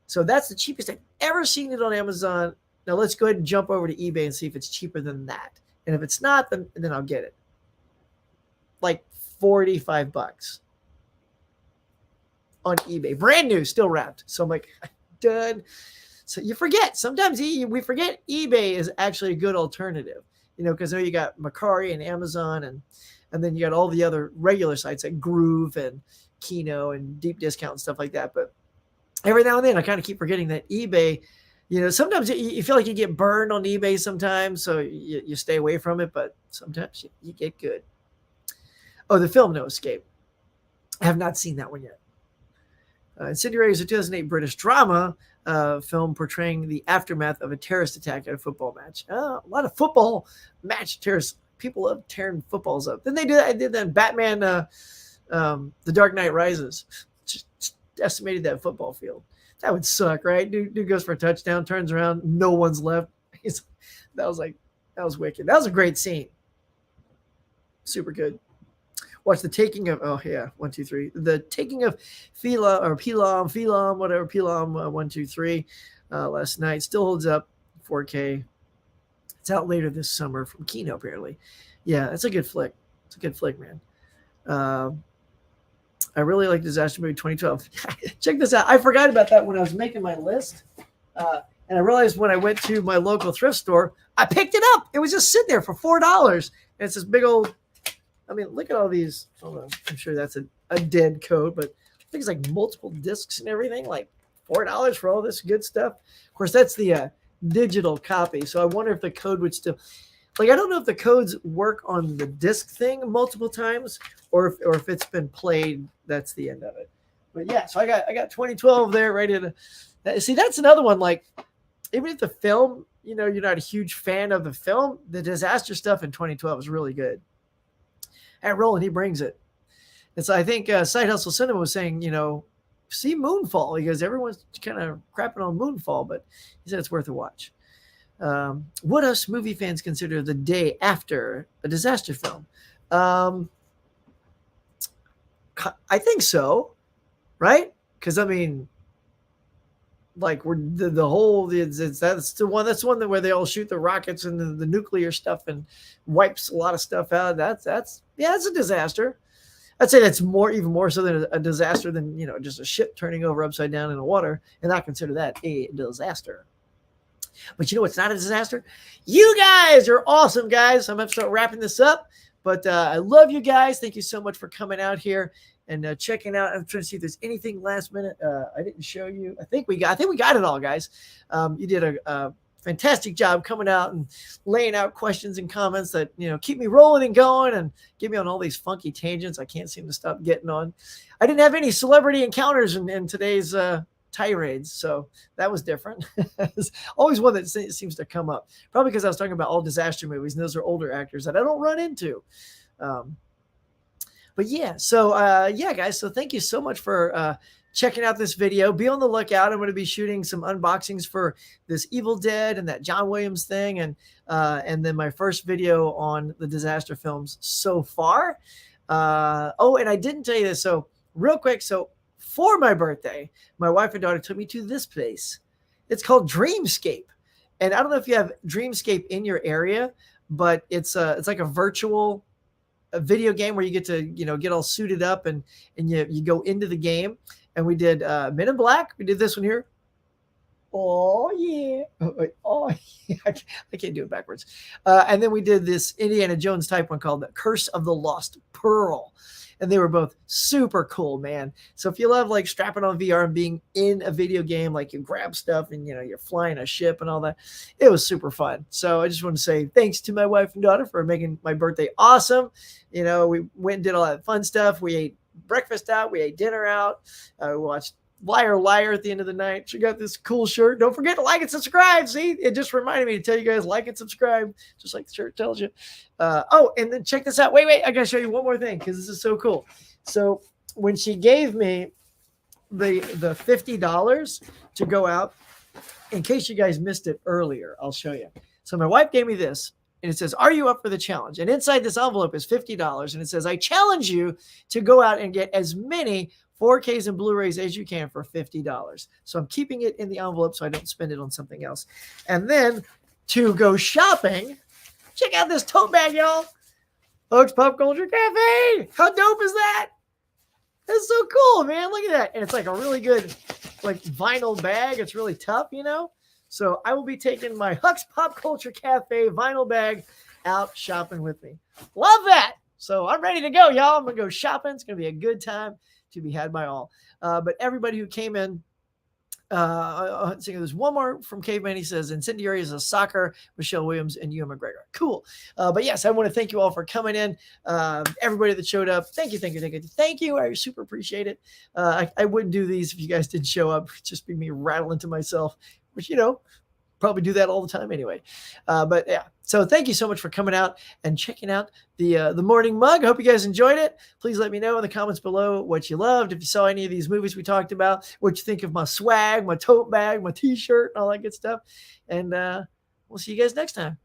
So that's the cheapest I've ever seen it on Amazon. Now let's go ahead and jump over to eBay and see if it's cheaper than that. And if it's not, then I'll get it. Like $45 on eBay. Brand new, still wrapped. So I'm like, done. So you forget. Sometimes we forget eBay is actually a good alternative. Because now you got Mercari and Amazon and then you got all the other regular sites like Groove and Kino and Deep Discount and stuff like that. But every now and then I kind of keep forgetting that eBay, sometimes you feel like you get burned on eBay sometimes, so you stay away from it, but sometimes you get good. Oh, the film No Escape. I have not seen that one yet. Incendiary is a 2008 British drama film portraying the aftermath of a terrorist attack at a football match. A lot of football match terrorists. People love tearing footballs up. Then they do that. I did that in Batman, The Dark Knight Rises. Just decimated that football field. That would suck, right? Dude goes for a touchdown, turns around, no one's left. That was wicked. That was a great scene. Super good. Watch The Taking of, 1, 2, 3. The Taking of Pilam, whatever, Pilam 1, 2, 3 last night. Still holds up, 4K. It's out later this summer from Kino, apparently. Yeah, it's a good flick. It's a good flick, man. I really like Disaster Movie 2012. Check this out. I forgot about that when I was making my list. And I realized when I went to my local thrift store, I picked it up. It was just sitting there for $4. And it's this big old, look at all these. Hold on. I'm sure that's a dead code, but I think it's like multiple discs and everything, like $4 for all this good stuff. Of course, that's the digital copy. So I wonder if the code would still, I don't know if the codes work on the disc thing multiple times or if it's been played, that's the end of it. But yeah, so I got 2012 there ready to see. That's another one. Like, even if the film, you're not a huge fan of the film, the disaster stuff in 2012 is really good. And Roland, he brings it. And so I think Side Hustle Cinema was saying, see Moonfall, because everyone's kind of crapping on Moonfall, but he said it's worth a watch. What else movie fans consider the day after a disaster film? I think so, right? Because we're the whole that's the one where they all shoot the rockets and the nuclear stuff and wipes a lot of stuff out. That's a disaster. I'd say that's even more so than a disaster than, just a ship turning over upside down in the water, and I consider that a disaster. But you know what's not a disaster? You guys are awesome, guys. I'm going to start wrapping this up. But I love you guys. Thank you so much for coming out here and checking out. I'm trying to see if there's anything last minute I didn't show you. I think we got it all, guys. You did a fantastic job coming out and laying out questions and comments that keep me rolling and going and get me on all these funky tangents I can't seem to stop getting on. I didn't have any celebrity encounters in today's tirades, so that was different. It's always one that seems to come up, probably because I was talking about all disaster movies, and those are older actors that I don't run into. But yeah, so yeah, guys, so thank you so much for checking out this video. Be on the lookout. I'm going to be shooting some unboxings for this Evil Dead and that John Williams thing, and then my first video on the disaster films so far. Oh, and I didn't tell you this, so real quick, so for my birthday, my wife and daughter took me to this place. It's called Dreamscape. And I don't know if you have Dreamscape in your area, but it's like a virtual video game where you get to, get all suited up and you go into the game. And we did Men in Black. We did this one here. Oh, yeah. Oh, yeah. I can't do it backwards. And then we did this Indiana Jones type one called The Curse of the Lost Pearl. And they were both super cool, man. So if you love like strapping on VR and being in a video game, like you grab stuff and, you're flying a ship and all that, it was super fun. So I just want to say thanks to my wife and daughter for making my birthday awesome. We went and did all that fun stuff. We ate breakfast out. We ate dinner out. We watched Liar Liar at the end of the night. She got this cool shirt. Don't forget to like and subscribe. See, it just reminded me to tell you guys, like and subscribe, just like the shirt tells you. Oh, and then check this out. Wait, I gotta show you one more thing because this is so cool. So when she gave me the $50 to go out, in case you guys missed it earlier, I'll show you. So my wife gave me this, and it says, "Are you up for the challenge?" And inside this envelope is $50, and it says, "I challenge you to go out and get as many 4Ks and Blu-rays as you can for $50. So I'm keeping it in the envelope so I don't spend it on something else. And then to go shopping, check out this tote bag, y'all. Folks, Pop Culture Cafe. How dope is that? That's so cool, man. Look at that. And it's like a really good like vinyl bag. It's really tough, So I will be taking my Hux Pop Culture Cafe vinyl bag out shopping with me. Love that. So I'm ready to go, y'all. I'm going to go shopping. It's going to be a good time to be had by all. But everybody who came in, so there's one more from Caveman. He says, Incendiary is a soccer, Michelle Williams and Ewan McGregor. Cool. But yes, I want to thank you all for coming in. Everybody that showed up. Thank you. I super appreciate it. I wouldn't do these if you guys didn't show up. It'd just be me rattling to myself, which, probably do that all the time anyway. But yeah, so thank you so much for coming out and checking out the Morning Mug. I hope you guys enjoyed it. Please let me know in the comments below what you loved. If you saw any of these movies we talked about, what you think of my swag, my tote bag, my t-shirt, and all that good stuff. And we'll see you guys next time.